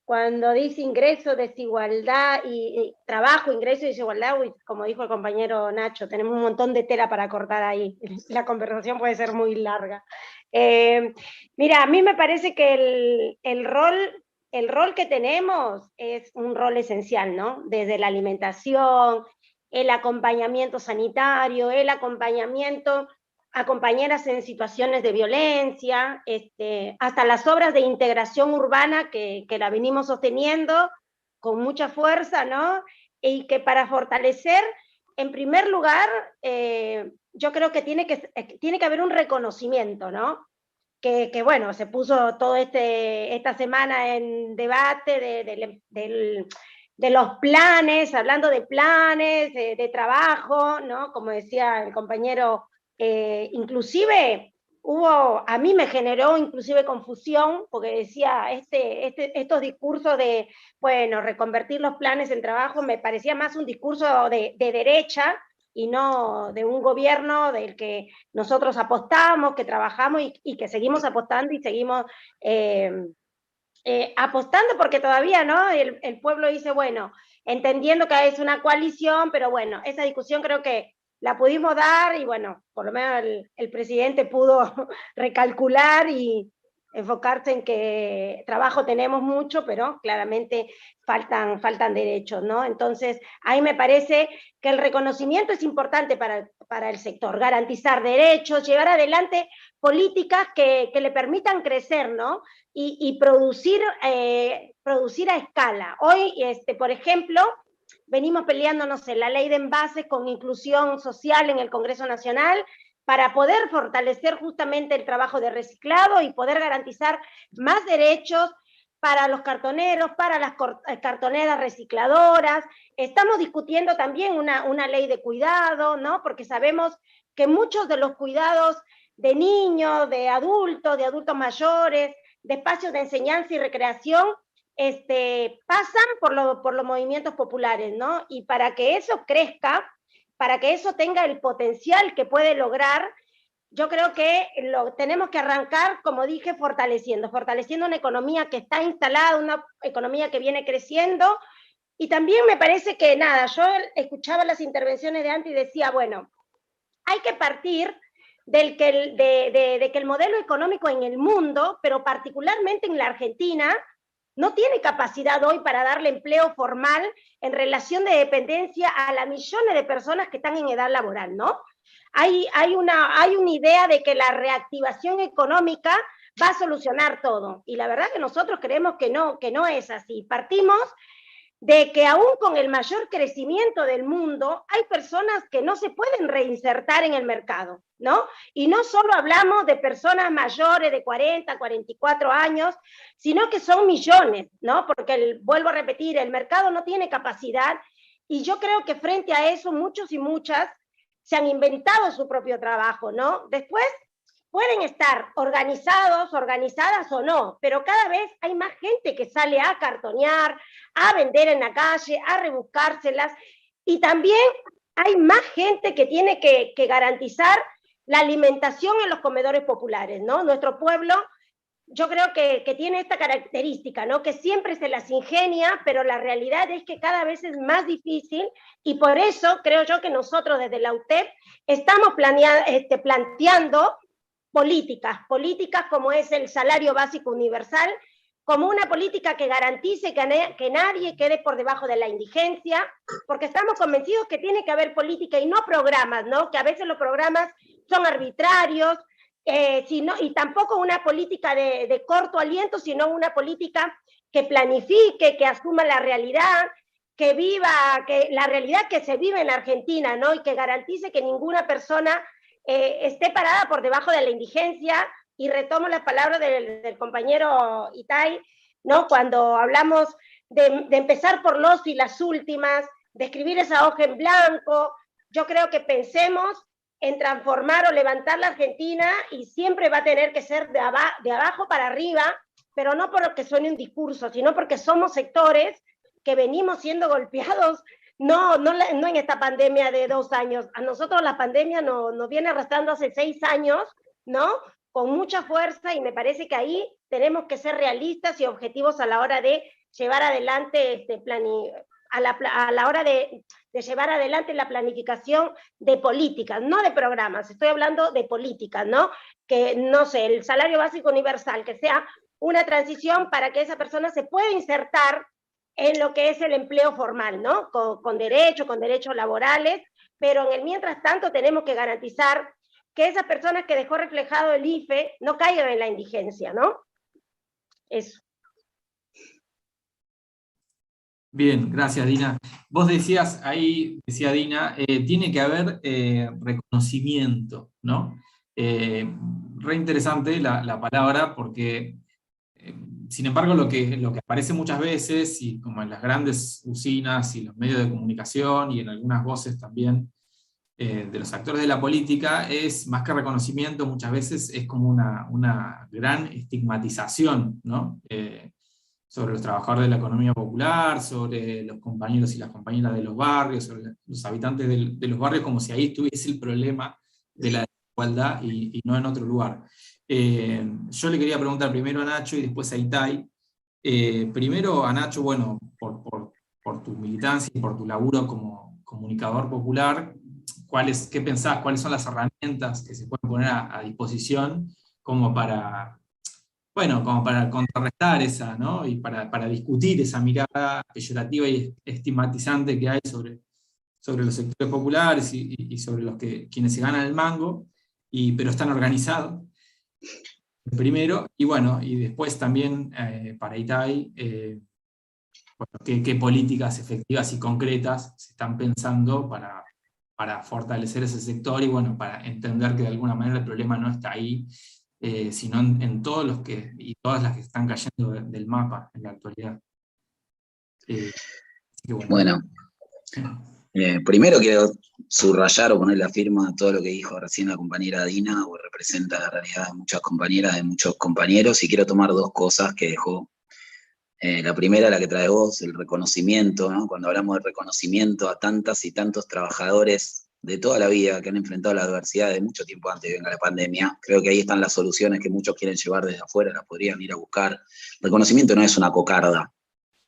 cuando dice ingreso, desigualdad y trabajo, ingreso y desigualdad, como dijo el compañero Nacho, tenemos un montón de tela para cortar ahí. La conversación puede ser muy larga. Mira, a mí me parece que el rol que tenemos es un rol esencial, ¿no? Desde la alimentación, el acompañamiento sanitario, el acompañamiento a compañeras en situaciones de violencia, hasta las obras de integración urbana que la venimos sosteniendo con mucha fuerza, ¿no? Y que para fortalecer, en primer lugar, yo creo que tiene que haber un reconocimiento, ¿no? Que bueno, se puso todo esta semana en debate de los planes, hablando de planes, de trabajo, ¿no? Como decía el compañero, inclusive a mí me generó inclusive confusión, porque decía, estos discursos de, bueno, reconvertir los planes en trabajo, me parecía más un discurso de derecha, y no de un gobierno del que nosotros apostamos, que trabajamos y que seguimos apostando y seguimos apostando, porque todavía, ¿no? El pueblo dice, bueno, entendiendo que es una coalición, pero bueno, esa discusión creo que la pudimos dar y bueno, por lo menos el presidente pudo recalcular y enfocarse en que trabajo tenemos mucho, pero claramente faltan derechos, ¿no? Entonces, ahí me parece que el reconocimiento es importante para el sector, garantizar derechos, llevar adelante políticas que le permitan crecer, ¿no? Y producir a escala. Hoy, por ejemplo, venimos peleando, no sé, la ley de envases con inclusión social en el Congreso Nacional, para poder fortalecer justamente el trabajo de reciclado y poder garantizar más derechos para los cartoneros, para las cartoneras recicladoras. Estamos discutiendo también una ley de cuidado, ¿no? Porque sabemos que muchos de los cuidados de niños, de adultos mayores, de espacios de enseñanza y recreación, pasan por los movimientos populares, ¿no? Y para que eso crezca, para que eso tenga el potencial que puede lograr, yo creo que tenemos que arrancar, como dije, fortaleciendo una economía que está instalada, una economía que viene creciendo, y también me parece que, nada, yo escuchaba las intervenciones de antes y decía, bueno, hay que partir de que el modelo económico en el mundo, pero particularmente en la Argentina, no tiene capacidad hoy para darle empleo formal en relación de dependencia a las millones de personas que están en edad laboral, ¿no? Hay una idea de que la reactivación económica va a solucionar todo, y la verdad que nosotros creemos que no es así. Partimos de que aún con el mayor crecimiento del mundo, hay personas que no se pueden reinsertar en el mercado, ¿no? Y no solo hablamos de personas mayores de 40, 44 años, sino que son millones, ¿no? Porque, vuelvo a repetir, el mercado no tiene capacidad, y yo creo que frente a eso muchos y muchas se han inventado su propio trabajo, ¿no? Después pueden estar organizados, organizadas o no, pero cada vez hay más gente que sale a cartonear, a vender en la calle, a rebuscárselas, y también hay más gente que tiene que garantizar la alimentación en los comedores populares, ¿no? Nuestro pueblo, yo creo que tiene esta característica, ¿no? Que siempre se las ingenia, pero la realidad es que cada vez es más difícil, y por eso creo yo que nosotros desde la UTEP estamos planteando políticas como es el salario básico universal, como una política que garantice que nadie quede por debajo de la indigencia, porque estamos convencidos que tiene que haber política y no programas, ¿no? Que a veces los programas son arbitrarios, y tampoco una política de corto aliento, sino una política que planifique, que asuma la realidad, que viva la realidad que se vive en la Argentina, ¿no? Y que garantice que ninguna persona esté parada por debajo de la indigencia. Y retomo las palabras del compañero Itai, ¿no? Cuando hablamos de empezar por los y las últimas, de escribir esa hoja en blanco, yo creo que pensemos en transformar o levantar la Argentina, y siempre va a tener que ser de abajo para arriba, pero no porque suene un discurso, sino porque somos sectores que venimos siendo golpeados. No en esta pandemia de 2 años. A nosotros la pandemia nos viene arrastrando hace 6 años, ¿no? Con mucha fuerza, y me parece que ahí tenemos que ser realistas y objetivos a la hora de llevar adelante a la hora de llevar adelante la planificación de políticas, no de programas. Estoy hablando de políticas, ¿no? Que, no sé, el salario básico universal, que sea una transición para que esa persona se pueda insertar en lo que es el empleo formal, ¿no? Con derechos laborales, pero en el mientras tanto tenemos que garantizar que esas personas que dejó reflejado el IFE no caigan en la indigencia, ¿no? Eso. Bien, gracias, Dina. Vos decías ahí, decía Dina, tiene que haber reconocimiento, ¿no? Re interesante la palabra, porque sin embargo lo que aparece muchas veces, y como en las grandes usinas y los medios de comunicación, y en algunas voces también de los actores de la política, es más que reconocimiento, muchas veces es como una gran estigmatización, ¿no? Sobre los trabajadores de la economía popular, sobre los compañeros y las compañeras de los barrios, sobre los habitantes de los barrios, como si ahí estuviese el problema de la desigualdad y no en otro lugar. Yo le quería preguntar primero a Nacho y después a Itai. Primero a Nacho, bueno, por tu militancia y por tu laburo como comunicador popular, ¿qué pensás? ¿Cuáles son las herramientas que se pueden poner a disposición como para contrarrestar esa, ¿no? Y para discutir esa mirada peyorativa y estigmatizante que hay sobre los sectores populares y sobre quienes se ganan el mango, pero están organizados? Primero, y después también para Itai, qué políticas efectivas y concretas se están pensando para fortalecer ese sector, y para entender que de alguna manera el problema no está ahí, sino en todos y todas las que están cayendo del mapa en la actualidad. Primero quiero subrayar o poner la firma a todo lo que dijo recién la compañera Dina, o representa la realidad de muchas compañeras, de muchos compañeros, y quiero tomar 2 cosas que dejó. La primera, la que trae vos, el reconocimiento, ¿no? Cuando hablamos de reconocimiento a tantas y tantos trabajadores de toda la vida que han enfrentado la adversidad de mucho tiempo antes de que venga la pandemia, creo que ahí están las soluciones que muchos quieren llevar desde afuera, las podrían ir a buscar. Reconocimiento no es una cocarda,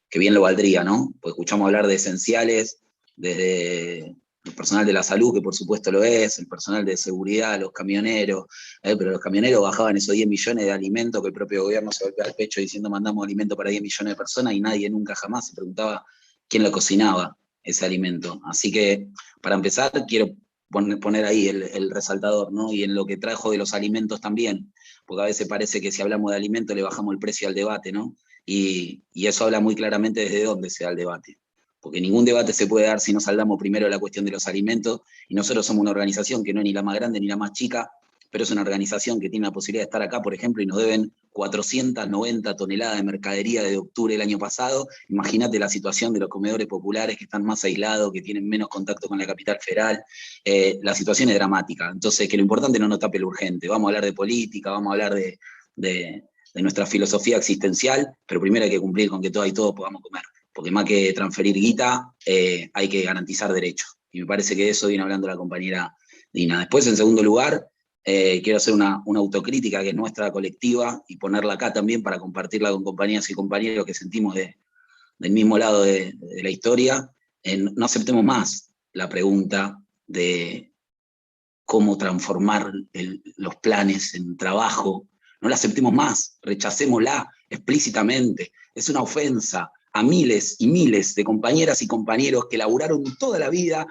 que bien lo valdría, ¿no? Pues escuchamos hablar de esenciales desde el personal de la salud, que por supuesto lo es, el personal de seguridad, los camioneros, pero los camioneros bajaban esos 10 millones de alimentos que el propio gobierno se golpea al pecho diciendo mandamos alimento para 10 millones de personas y nadie nunca jamás se preguntaba quién lo cocinaba ese alimento. Así que, para empezar, quiero poner ahí el resaltador, ¿no? Y en lo que trajo de los alimentos también, porque a veces parece que si hablamos de alimentos le bajamos el precio al debate, ¿no? Y eso habla muy claramente desde dónde se da el debate. Porque ningún debate se puede dar si no saldamos primero de la cuestión de los alimentos, y nosotros somos una organización que no es ni la más grande ni la más chica, pero es una organización que tiene la posibilidad de estar acá, por ejemplo, y nos deben 490 toneladas de mercadería desde octubre del año pasado. Imagínate la situación de los comedores populares que están más aislados, que tienen menos contacto con la capital federal. La situación es dramática. Entonces, que lo importante no nos tape lo urgente. Vamos a hablar de política, vamos a hablar de nuestra filosofía existencial, pero primero hay que cumplir con que todas y todos podamos comer. Porque más que transferir guita, hay que garantizar derechos. Y me parece que de eso viene hablando la compañera Dina. Después, en segundo lugar, quiero hacer una autocrítica que es nuestra colectiva y ponerla acá también para compartirla con compañeras y compañeros que sentimos del mismo lado de la historia. No aceptemos más la pregunta de cómo transformar los planes en trabajo. No la aceptemos más, rechacémosla explícitamente. Es una ofensa a miles y miles de compañeras y compañeros que laburaron toda la vida,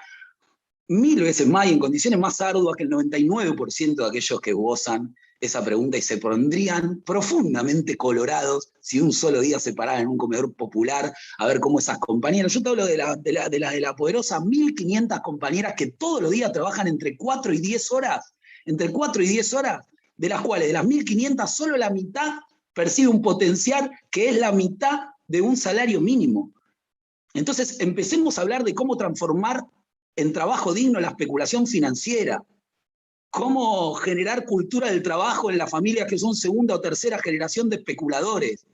1000 veces más y en condiciones más arduas que el 99% de aquellos que gozan esa pregunta, y se pondrían profundamente colorados si un solo día se pararan en un comedor popular a ver cómo esas compañeras, yo te hablo de la poderosa 1500 compañeras que todos los días trabajan entre 4 y 10 horas, de las cuales de las 1500 solo la mitad percibe un potencial que es la mitad de un salario mínimo. Entonces empecemos a hablar de cómo transformar en trabajo digno la especulación financiera, cómo generar cultura del trabajo en las familias que son segunda o tercera generación de especuladores.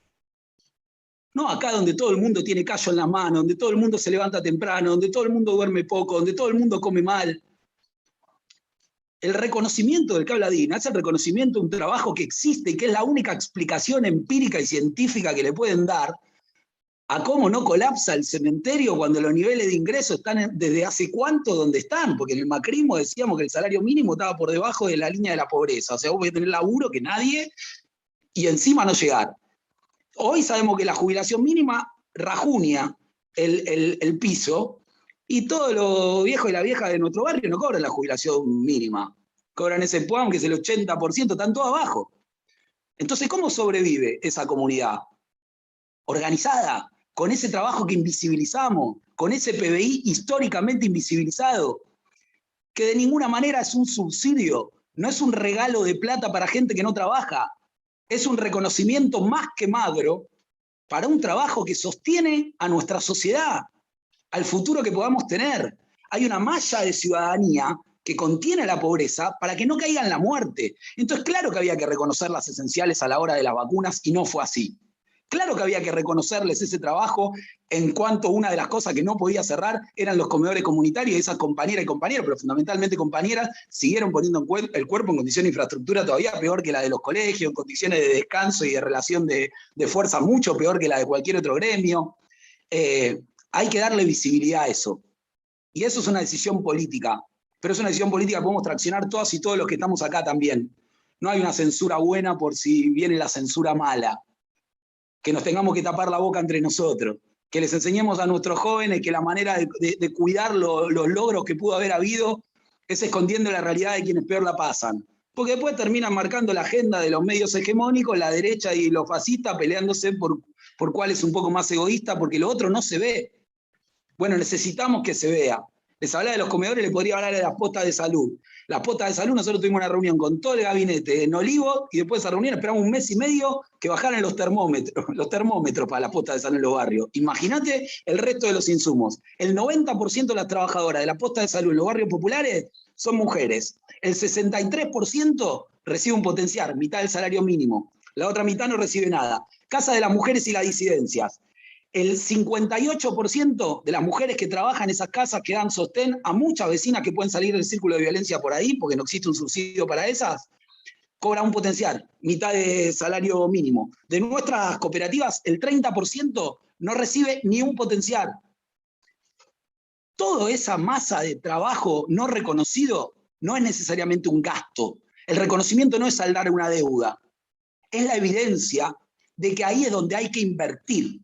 No acá donde todo el mundo tiene callo en la mano, donde todo el mundo se levanta temprano, donde todo el mundo duerme poco, donde todo el mundo come mal. El reconocimiento del que habla Dina es el reconocimiento de un trabajo que existe y que es la única explicación empírica y científica que le pueden dar a cómo no colapsa el cementerio cuando los niveles de ingresos están desde hace cuánto donde están, porque en el macrismo decíamos que el salario mínimo estaba por debajo de la línea de la pobreza, o sea, vos podés tener laburo que nadie y encima no llegar. Hoy sabemos que la jubilación mínima rajunia el piso, y todos los viejos y las viejas de nuestro barrio no cobran la jubilación mínima, cobran ese PUAM que es el 80%, están todos abajo. Entonces, ¿cómo sobrevive esa comunidad? Organizada, con ese trabajo que invisibilizamos, con ese PBI históricamente invisibilizado, que de ninguna manera es un subsidio, no es un regalo de plata para gente que no trabaja, es un reconocimiento más que magro para un trabajo que sostiene a nuestra sociedad, al futuro que podamos tener. Hay una malla de ciudadanía que contiene la pobreza para que no caiga en la muerte. Entonces, claro que había que reconocer las esenciales a la hora de las vacunas y no fue así. Claro que había que reconocerles ese trabajo en cuanto una de las cosas que no podía cerrar eran los comedores comunitarios, y esas compañeras y compañeros, pero fundamentalmente compañeras, siguieron poniendo el cuerpo en condiciones de infraestructura todavía peor que la de los colegios, en condiciones de descanso y de relación de fuerza mucho peor que la de cualquier otro gremio. Hay que darle visibilidad a eso. Y eso es una decisión política, pero es una decisión política que podemos traccionar todas y todos los que estamos acá también. No hay una censura buena por si viene la censura mala. Que nos tengamos que tapar la boca entre nosotros, que les enseñemos a nuestros jóvenes que la manera de cuidar los logros que pudo haber habido es escondiendo la realidad de quienes peor la pasan. Porque después terminan marcando la agenda de los medios hegemónicos, la derecha y los fascistas peleándose por cuál es un poco más egoísta, porque lo otro no se ve. Bueno, necesitamos que se vea. Les hablaba de los comedores, les podría hablar de las postas de salud. Las postas de salud, nosotros tuvimos una reunión con todo el gabinete en Olivo, y después de esa reunión esperamos 1 mes y medio que bajaran los termómetros para las postas de salud en los barrios. Imagínate el resto de los insumos. El 90% de las trabajadoras de la posta de salud en los barrios populares son mujeres. El 63% recibe un potencial, mitad del salario mínimo. La otra mitad no recibe nada. Casa de las Mujeres y las Disidencias. El 58% de las mujeres que trabajan en esas casas que dan sostén a muchas vecinas que pueden salir del círculo de violencia por ahí, porque no existe un subsidio para esas, cobran un potencial, mitad de salario mínimo. De nuestras cooperativas, el 30% no recibe ni un potencial. toda esa masa de trabajo no reconocido no es necesariamente un gasto. El reconocimiento no es saldar una deuda, es la evidencia de que ahí es donde hay que invertir.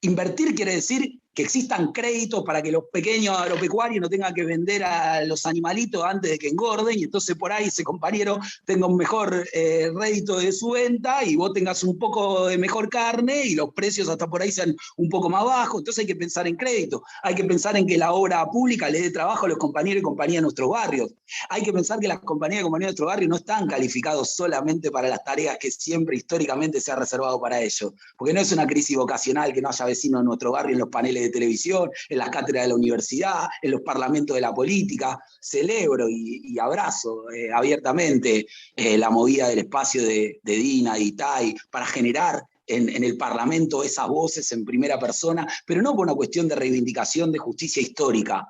Invertir quiere decir que existan créditos para que los pequeños agropecuarios no tengan que vender a los animalitos antes de que engorden, y entonces por ahí ese compañero tenga un mejor rédito de su venta y vos tengas un poco de mejor carne y los precios hasta por ahí sean un poco más bajos. Entonces hay que pensar en crédito, hay que pensar en que la obra pública le dé trabajo a los compañeros y compañías de nuestros barrios. Hay que pensar que las compañías y compañías de nuestros barrios no están calificados solamente para las tareas que siempre históricamente se ha reservado para ellos, porque no es una crisis vocacional que no haya vecinos en nuestro barrio en los paneles de televisión, en las cátedras de la universidad, en los parlamentos de la política. Celebro y abrazo abiertamente la movida del espacio de Dina, de Itay, para generar en el Parlamento esas voces en primera persona, pero no por una cuestión de reivindicación de justicia histórica,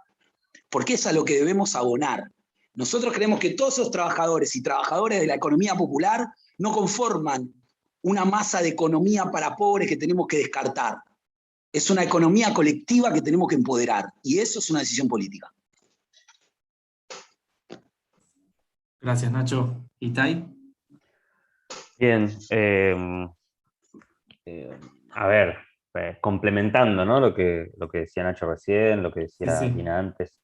porque es a lo que debemos abonar. Nosotros creemos que todos esos trabajadores y trabajadoras de la economía popular no conforman una masa de economía para pobres que tenemos que descartar. Es una economía colectiva que tenemos que empoderar, y eso es una decisión política. Gracias, Nacho. ¿Itay? Bien, a ver, complementando, ¿no? lo que decía Nacho recién, lo que decía Sí. Dina antes.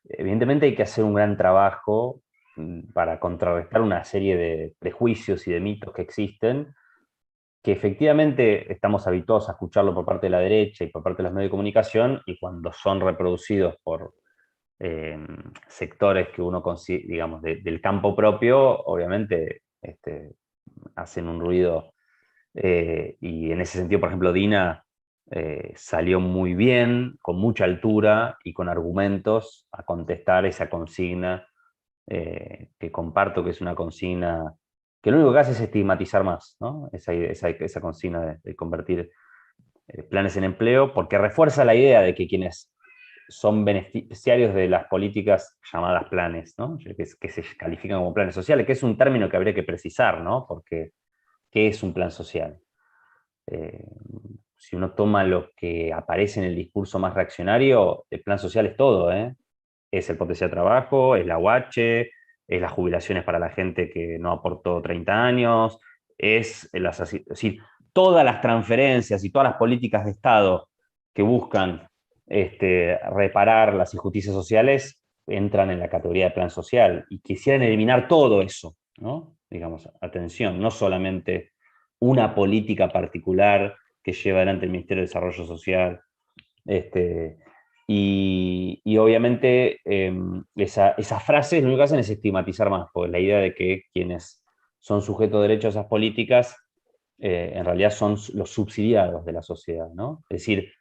Evidentemente hay que hacer un gran trabajo para contrarrestar una serie de prejuicios y de mitos que existen, que efectivamente estamos habituados a escucharlo por parte de la derecha y por parte de los medios de comunicación, y cuando son reproducidos por sectores que uno considera, digamos, del campo propio, obviamente hacen un ruido, y en ese sentido, por ejemplo, Dina salió muy bien, con mucha altura y con argumentos a contestar esa consigna, que comparto, que es una consigna que lo único que hace es estigmatizar más, ¿no? Esa consigna de convertir planes en empleo, porque refuerza la idea de que quienes son beneficiarios de las políticas llamadas planes, ¿no? que se califican como planes sociales, que es un término que habría que precisar, ¿no? Porque, ¿qué es un plan social? Si uno toma lo que aparece en el discurso más reaccionario, el plan social es todo, ¿eh? Es el potencial de trabajo, es la UH, es las jubilaciones para la gente que no aportó 30 años, es decir, todas las transferencias y todas las políticas de Estado que buscan reparar las injusticias sociales entran en la categoría de plan social, y quisieran eliminar todo eso, ¿no? Digamos, atención, no solamente una política particular que lleva adelante el Ministerio de Desarrollo Social, y obviamente esas frases lo único que hacen es estigmatizar más, porque la idea de que quienes son sujetos de derecho a esas políticas en realidad son los subsidiados de la sociedad, ¿no? Es decir,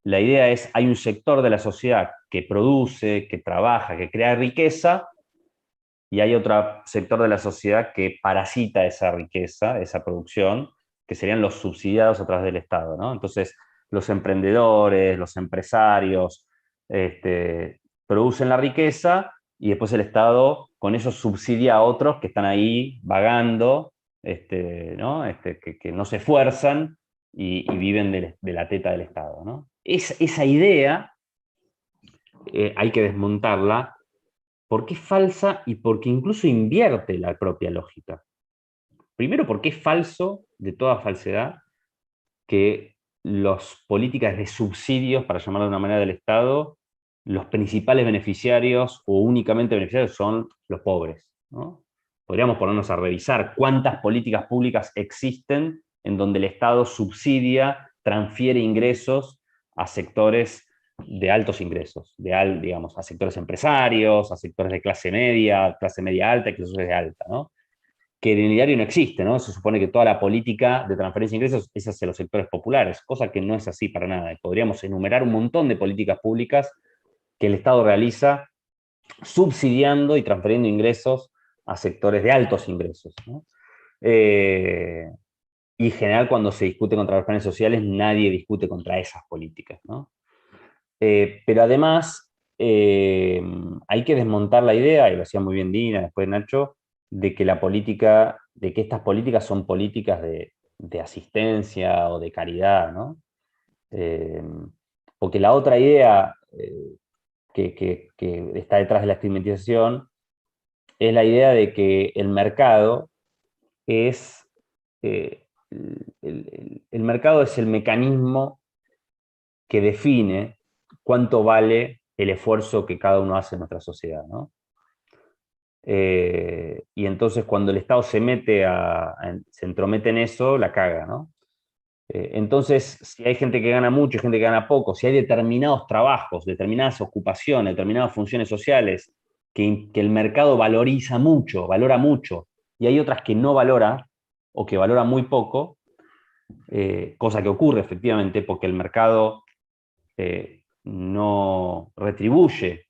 la idea es, hay un sector de la sociedad que produce, que trabaja, que crea riqueza, y hay otro sector de la sociedad que parasita esa riqueza, esa producción, que serían los subsidiados a través del Estado, ¿no? Entonces, los emprendedores, los empresarios, producen la riqueza, y después el Estado con eso subsidia a otros que están ahí vagando, ¿no? Que no se esfuerzan y viven de la teta del Estado, ¿no? Esa idea hay que desmontarla, porque es falsa y porque incluso invierte la propia lógica. Primero, porque es falso, de toda falsedad, que las políticas de subsidios, para llamarlo de una manera, del Estado, los principales beneficiarios o únicamente beneficiarios son los pobres, ¿no? Podríamos ponernos a revisar cuántas políticas públicas existen en donde el Estado subsidia, transfiere ingresos a sectores de altos ingresos, digamos, a sectores empresarios, a sectores de clase media alta y clases de alta, ¿no? Que en el diario no existe, ¿no? Se supone que toda la política de transferencia de ingresos es hacia los sectores populares, cosa que no es así para nada. Podríamos enumerar un montón de políticas públicas que el Estado realiza subsidiando y transfiriendo ingresos a sectores de altos ingresos, ¿no? Y en general, cuando se discute contra los planes sociales, nadie discute contra esas políticas, ¿no? Pero además, hay que desmontar la idea, y lo hacía muy bien Dina, después Nacho, de que estas políticas son políticas de asistencia o de caridad, ¿no? Porque la otra idea que está detrás de la estigmatización es la idea de que el mercado es el mercado es el mecanismo que define cuánto vale el esfuerzo que cada uno hace en nuestra sociedad, ¿no? Y entonces cuando el Estado se entromete en eso, la caga, ¿no? Entonces, si hay gente que gana mucho y gente que gana poco, si hay determinados trabajos, determinadas ocupaciones, determinadas funciones sociales que el mercado valoriza mucho, valora mucho, y hay otras que no valora, o que valora muy poco, cosa que ocurre efectivamente porque el mercado no retribuye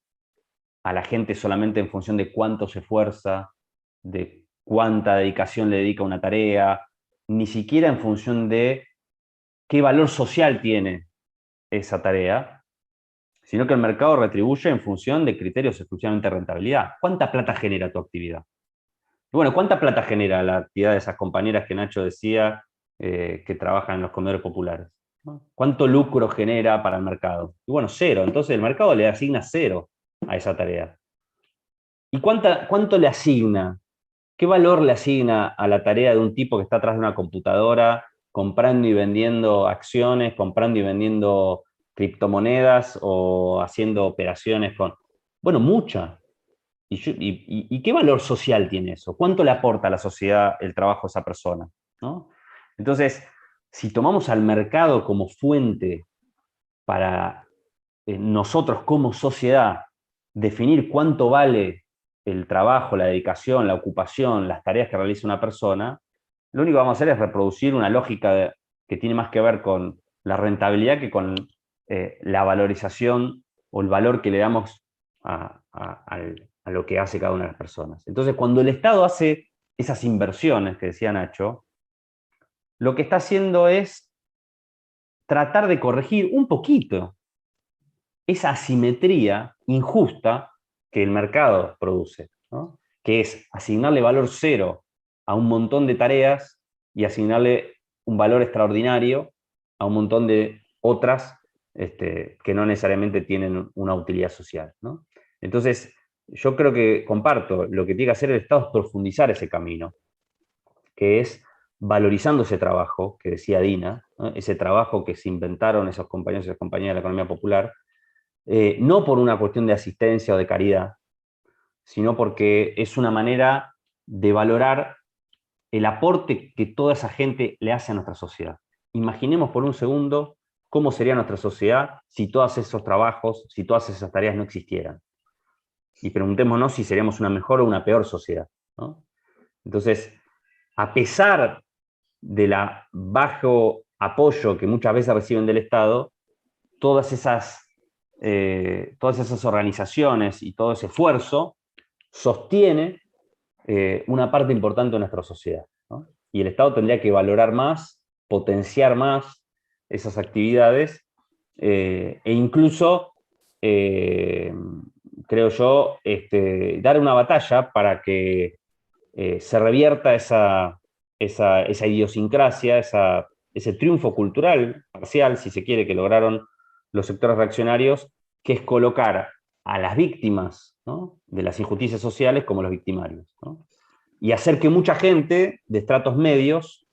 a la gente solamente en función de cuánto se esfuerza, de cuánta dedicación le dedica a una tarea, ni siquiera en función de qué valor social tiene esa tarea, sino que el mercado retribuye en función de criterios exclusivamente de rentabilidad. ¿Cuánta plata genera tu actividad? Y bueno, ¿cuánta plata genera la actividad de esas compañeras que Nacho decía que trabajan en los comedores populares? ¿Cuánto lucro genera para el mercado? Y bueno, cero. Entonces el mercado le asigna cero a esa tarea. ¿Y cuánto le asigna? ¿Qué valor le asigna a la tarea de un tipo que está atrás de una computadora comprando y vendiendo acciones, comprando y vendiendo criptomonedas o haciendo operaciones con... Bueno, mucha. ¿Y qué valor social tiene eso? ¿Cuánto le aporta a la sociedad el trabajo de esa persona? ¿No? Entonces, si tomamos al mercado como fuente para nosotros como sociedad definir cuánto vale el trabajo, la dedicación, la ocupación, las tareas que realiza una persona, lo único que vamos a hacer es reproducir una lógica que tiene más que ver con la rentabilidad que con la valorización o el valor que le damos a lo que hace cada una de las personas. Entonces, cuando el Estado hace esas inversiones que decía Nacho, lo que está haciendo es tratar de corregir un poquito esa asimetría injusta que el mercado produce, ¿no? Que es asignarle valor cero a un montón de tareas y asignarle un valor extraordinario a un montón de otras que no necesariamente tienen una utilidad social, ¿no? Entonces, yo creo que comparto, lo que tiene que hacer el Estado es profundizar ese camino, que es valorizando ese trabajo, que decía Dina, ¿no? Ese trabajo que se inventaron esos compañeros y esas compañías de la economía popular, no por una cuestión de asistencia o de caridad, sino porque es una manera de valorar el aporte que toda esa gente le hace a nuestra sociedad. Imaginemos por un segundo cómo sería nuestra sociedad si todos esos trabajos, si todas esas tareas no existieran. Y preguntémonos si seríamos una mejor o una peor sociedad, ¿no? Entonces, a pesar del bajo apoyo que muchas veces reciben del Estado, todas esas organizaciones y todo ese esfuerzo sostiene una parte importante de nuestra sociedad, ¿no? Y el Estado tendría que valorar más, potenciar más esas actividades e incluso, creo yo, dar una batalla para que se revierta esa idiosincrasia, ese triunfo cultural parcial, si se quiere, que lograron los sectores reaccionarios, que es colocar a las víctimas, ¿no?, de las injusticias sociales como los victimarios, ¿no? Y hacer que mucha gente de estratos medios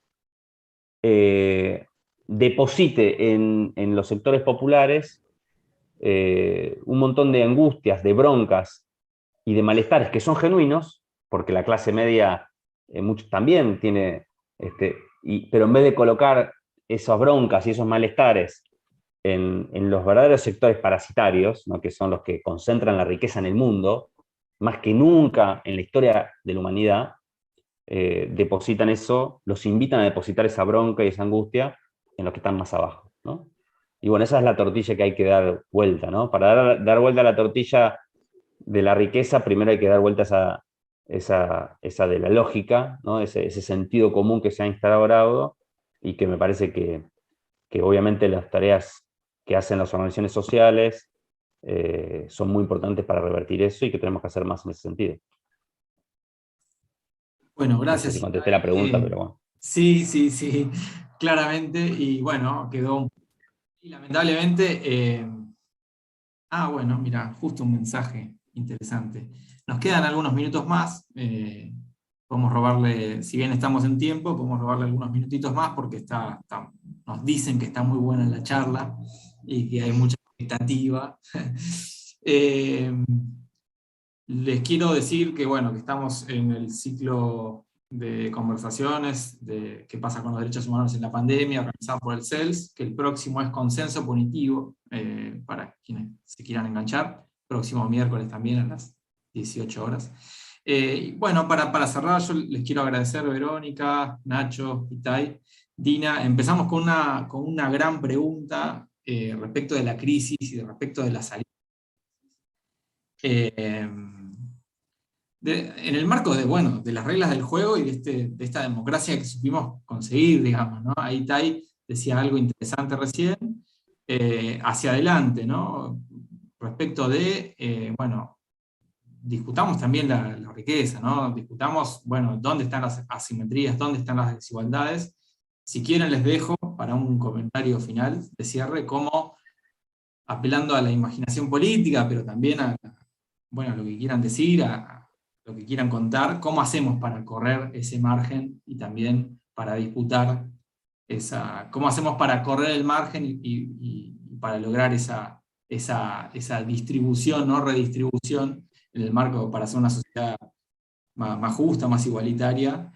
deposite en los sectores populares un montón de angustias, de broncas y de malestares que son genuinos, porque la clase media también tiene, pero en vez de colocar esas broncas y esos malestares en los verdaderos sectores parasitarios, ¿no?, que son los que concentran la riqueza en el mundo, más que nunca en la historia de la humanidad, depositan eso, los invitan a depositar esa bronca y esa angustia en los que están más abajo, ¿no? Y bueno, esa es la tortilla que hay que dar vuelta, ¿no? Para dar vuelta a la tortilla de la riqueza, primero hay que dar vuelta a esa de la lógica, ¿no? Ese sentido común que se ha instaurado y que me parece que obviamente las tareas que hacen las organizaciones sociales son muy importantes para revertir eso y que tenemos que hacer más en ese sentido. Bueno, gracias. No sé si contesté la pregunta, pero bueno. Sí, claramente, y bueno, quedó un Y lamentablemente, bueno, mira, justo un mensaje interesante. Nos quedan algunos minutos más, podemos robarle, si bien estamos en tiempo, podemos robarle algunos minutitos más porque nos dicen que está muy buena la charla y que hay mucha expectativa. Les quiero decir que, bueno, que estamos en el ciclo de conversaciones de qué pasa con los derechos humanos en la pandemia, organizado por el CELS, que el próximo es consenso punitivo, para quienes se quieran enganchar, próximo miércoles también a las 18 horas. Bueno, para cerrar, yo les quiero agradecer, Verónica, Nacho, Itai, Dina. Empezamos con una gran pregunta respecto de la crisis y respecto de la salida. En el marco de las reglas del juego y de esta democracia que supimos conseguir, digamos, ¿no? Ahí Tai decía algo interesante recién, hacia adelante, ¿no? Respecto de, discutamos también la riqueza, ¿no? Discutamos, dónde están las asimetrías, dónde están las desigualdades. Si quieren les dejo para un comentario final de cierre, como apelando a la imaginación política, pero también a lo que quieran decir, a lo que quieran contar, cómo hacemos para correr ese margen y también para disputar cómo hacemos para correr el margen y para lograr esa distribución, no redistribución, en el marco para hacer una sociedad más justa, más igualitaria,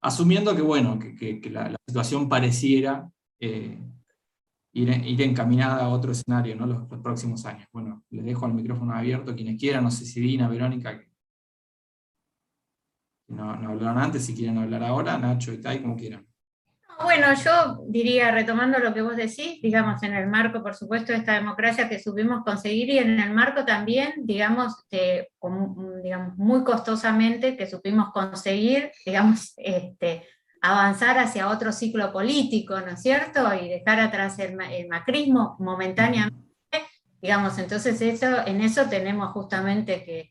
asumiendo que la situación pareciera ir encaminada a otro escenario, ¿no? los próximos años. Bueno, les dejo el micrófono abierto, quienes quieran, no sé si Dina, Verónica, que no hablaron antes, si quieren hablar ahora, Nacho, Itai, como quieran. Bueno, yo diría, retomando lo que vos decís, digamos, en el marco, por supuesto, de esta democracia que supimos conseguir, y en el marco también, digamos, muy costosamente que supimos conseguir, digamos, avanzar hacia otro ciclo político, ¿no es cierto? Y dejar atrás el macrismo momentáneamente, digamos, entonces en eso tenemos justamente que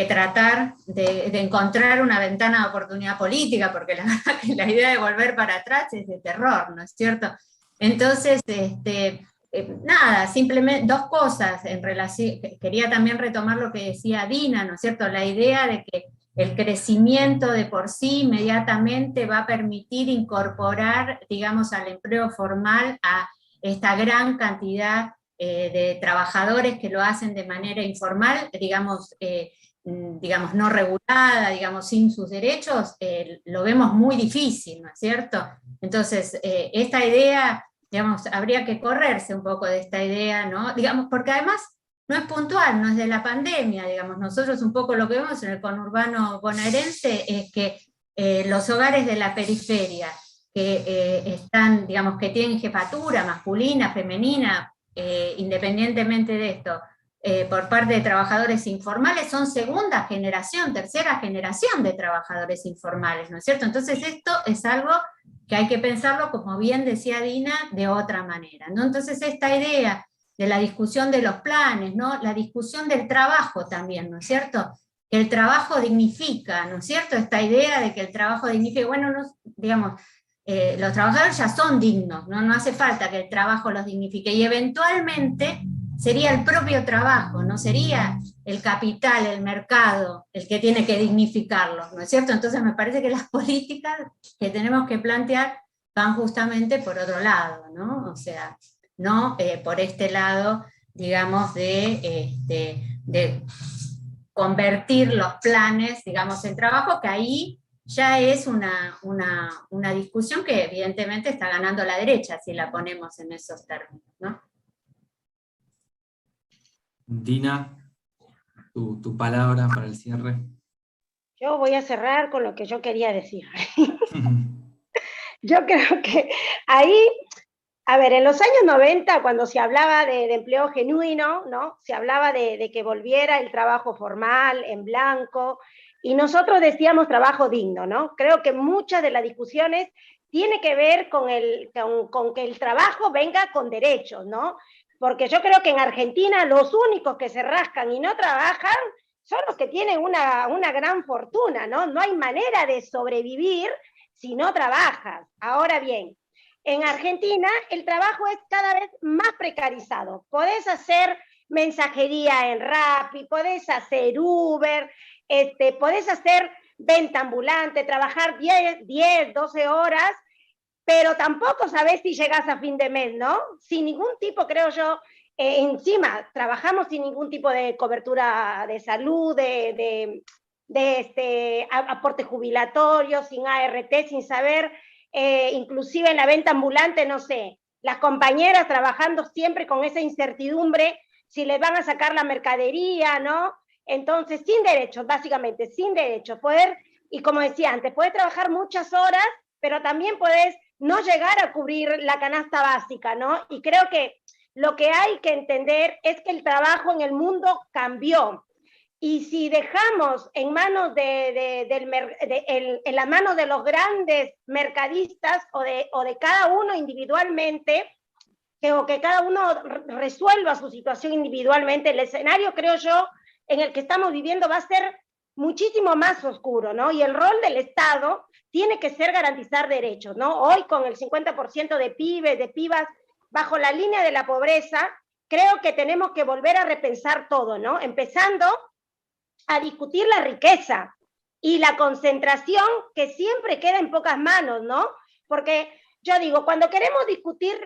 tratar de encontrar una ventana de oportunidad política, porque la verdad que la idea de volver para atrás es de terror, ¿no es cierto? Entonces, nada, simplemente dos cosas en relación, quería también retomar lo que decía Dina, ¿no es cierto? La idea de que el crecimiento de por sí inmediatamente va a permitir incorporar, digamos, al empleo formal a esta gran cantidad de trabajadores que lo hacen de manera informal, digamos, no regulada, digamos, sin sus derechos, lo vemos muy difícil, ¿no es cierto? Entonces, esta idea, digamos, habría que correrse un poco de esta idea, ¿no? Digamos, porque además no es puntual, no es de la pandemia, digamos, nosotros un poco lo que vemos en el conurbano bonaerense es que los hogares de la periferia, que están, digamos, que tienen jefatura masculina, femenina, independientemente de esto, por parte de trabajadores informales, son segunda generación, tercera generación de trabajadores informales, ¿no es cierto? Entonces esto es algo que hay que pensarlo, como bien decía Dina, de otra manera, ¿no? Entonces esta idea de la discusión de los planes, ¿no? La discusión del trabajo también, ¿no es cierto? Que el trabajo dignifica, ¿no es cierto? Esta idea de que el trabajo dignifica, bueno, digamos, los trabajadores ya son dignos, ¿no? No hace falta que el trabajo los dignifique, y eventualmente sería el propio trabajo, no sería el capital, el mercado, el que tiene que dignificarlos, ¿no es cierto? Entonces me parece que las políticas que tenemos que plantear van justamente por otro lado, ¿no? O sea, no por este lado, digamos, de convertir los planes, digamos, en trabajo, que ahí ya es una discusión que evidentemente está ganando la derecha, si la ponemos en esos términos, ¿no? Dina, tu palabra para el cierre. Yo voy a cerrar con lo que yo quería decir. Yo creo que ahí, a ver, en los años 90, cuando se hablaba de empleo genuino, ¿no? Se hablaba de que volviera el trabajo formal, en blanco, y nosotros decíamos trabajo digno, ¿no? Creo que muchas de las discusiones tiene que ver con que el trabajo venga con derechos, ¿no? Porque yo creo que en Argentina los únicos que se rascan y no trabajan son los que tienen una gran fortuna, ¿no? No hay manera de sobrevivir si no trabajas. Ahora bien, en Argentina el trabajo es cada vez más precarizado. Podés hacer mensajería en Rappi, podés hacer Uber, podés hacer venta ambulante, trabajar 10, 12 horas, pero tampoco sabés si llegás a fin de mes, ¿no? Sin ningún tipo, creo yo, encima trabajamos sin ningún tipo de cobertura de salud, de aporte jubilatorio, sin ART, sin saber, inclusive en la venta ambulante, no sé, las compañeras trabajando siempre con esa incertidumbre si les van a sacar la mercadería, ¿no? Entonces, sin derechos, básicamente, sin derechos. Y como decía antes, puedes trabajar muchas horas, pero también puedes no llegar a cubrir la canasta básica, ¿no? Y creo que lo que hay que entender es que el trabajo en el mundo cambió. Y si dejamos en manos en las manos de los grandes mercadistas o de cada uno individualmente, o que cada uno resuelva su situación individualmente, el escenario, creo yo, en el que estamos viviendo va a ser muchísimo más oscuro, ¿no? Y el rol del Estado tiene que ser garantizar derechos, ¿no? Hoy con el 50% de pibes, de pibas bajo la línea de la pobreza, creo que tenemos que volver a repensar todo, ¿no? Empezando a discutir la riqueza y la concentración que siempre queda en pocas manos, ¿no? Porque yo digo, cuando queremos discutir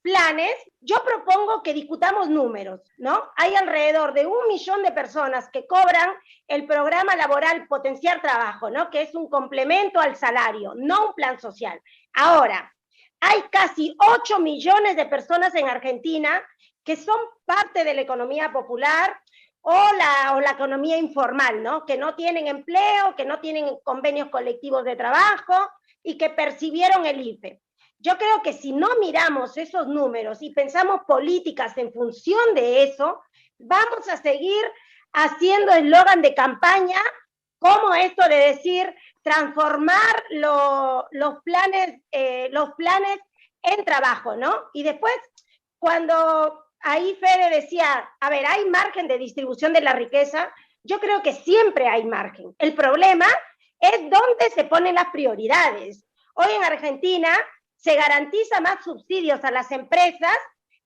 planes, yo propongo que discutamos números, ¿no? Hay alrededor de 1 millón de personas que cobran el programa laboral Potenciar Trabajo, ¿no? Que es un complemento al salario, no un plan social. Ahora, hay casi 8 millones de personas en Argentina que son parte de la economía popular o la economía informal, ¿no? Que no tienen empleo, que no tienen convenios colectivos de trabajo y que percibieron el IFE. Yo creo que si no miramos esos números y pensamos políticas en función de eso, vamos a seguir haciendo eslogan de campaña como esto de decir transformar los planes en trabajo, ¿no? Y después, cuando ahí Fede decía, a ver, ¿hay margen de distribución de la riqueza? Yo creo que siempre hay margen. El problema es dónde se ponen las prioridades. Hoy en Argentina se garantiza más subsidios a las empresas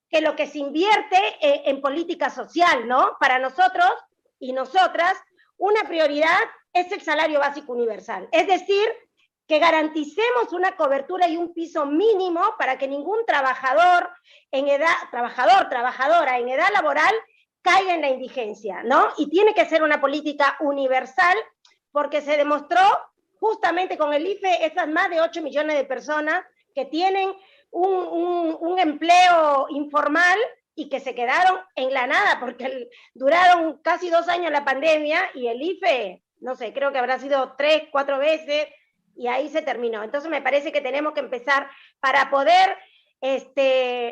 que lo que se invierte en política social, ¿no? Para nosotros y nosotras, una prioridad es el salario básico universal. Es decir, que garanticemos una cobertura y un piso mínimo para que ningún trabajadora en edad laboral caiga en la indigencia, ¿no? Y tiene que ser una política universal porque se demostró justamente con el IFE esas más de 8 millones de personas que tienen un empleo informal y que se quedaron en la nada porque duraron casi 2 años la pandemia y el IFE, no sé, creo que habrá sido 3, 4 veces y ahí se terminó. Entonces me parece que tenemos que empezar para poder,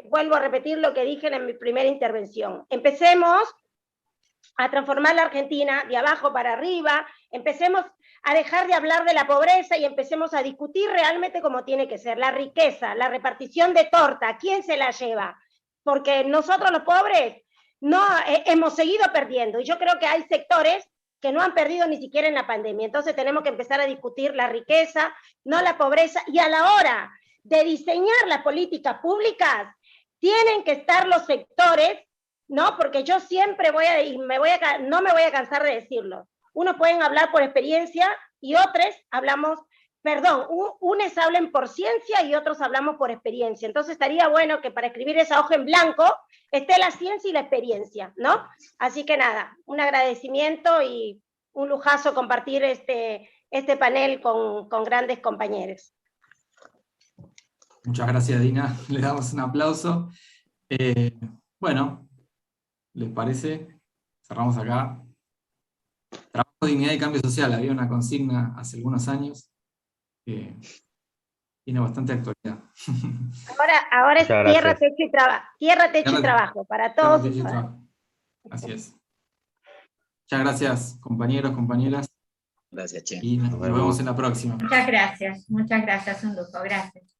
vuelvo a repetir lo que dije en mi primera intervención, empecemos a transformar la Argentina de abajo para arriba, empecemos a dejar de hablar de la pobreza y empecemos a discutir realmente cómo tiene que ser la riqueza, la repartición de torta, ¿quién se la lleva? Porque nosotros los pobres no hemos seguido perdiendo y yo creo que hay sectores que no han perdido ni siquiera en la pandemia. Entonces tenemos que empezar a discutir la riqueza, no la pobreza, y a la hora de diseñar las políticas públicas tienen que estar los sectores, ¿no? Porque yo siempre no me voy a cansar de decirlo. Unos pueden hablar por experiencia y otros unos hablan por ciencia y otros hablamos por experiencia. Entonces estaría bueno que para escribir esa hoja en blanco esté la ciencia y la experiencia, ¿no? Así que nada, un agradecimiento y un lujazo compartir este panel con grandes compañeros. Muchas gracias, Dina. Le damos un aplauso. Bueno, ¿les parece? Cerramos acá. Trabajo, dignidad y cambio social. Había una consigna hace algunos años que tiene bastante actualidad. Ahora es tierra, techo y trabajo. Tierra, techo y trabajo para todos. Así es. Muchas gracias, compañeros, compañeras. Gracias, Che. Y nos vemos en la próxima. Muchas gracias, un lujo, gracias.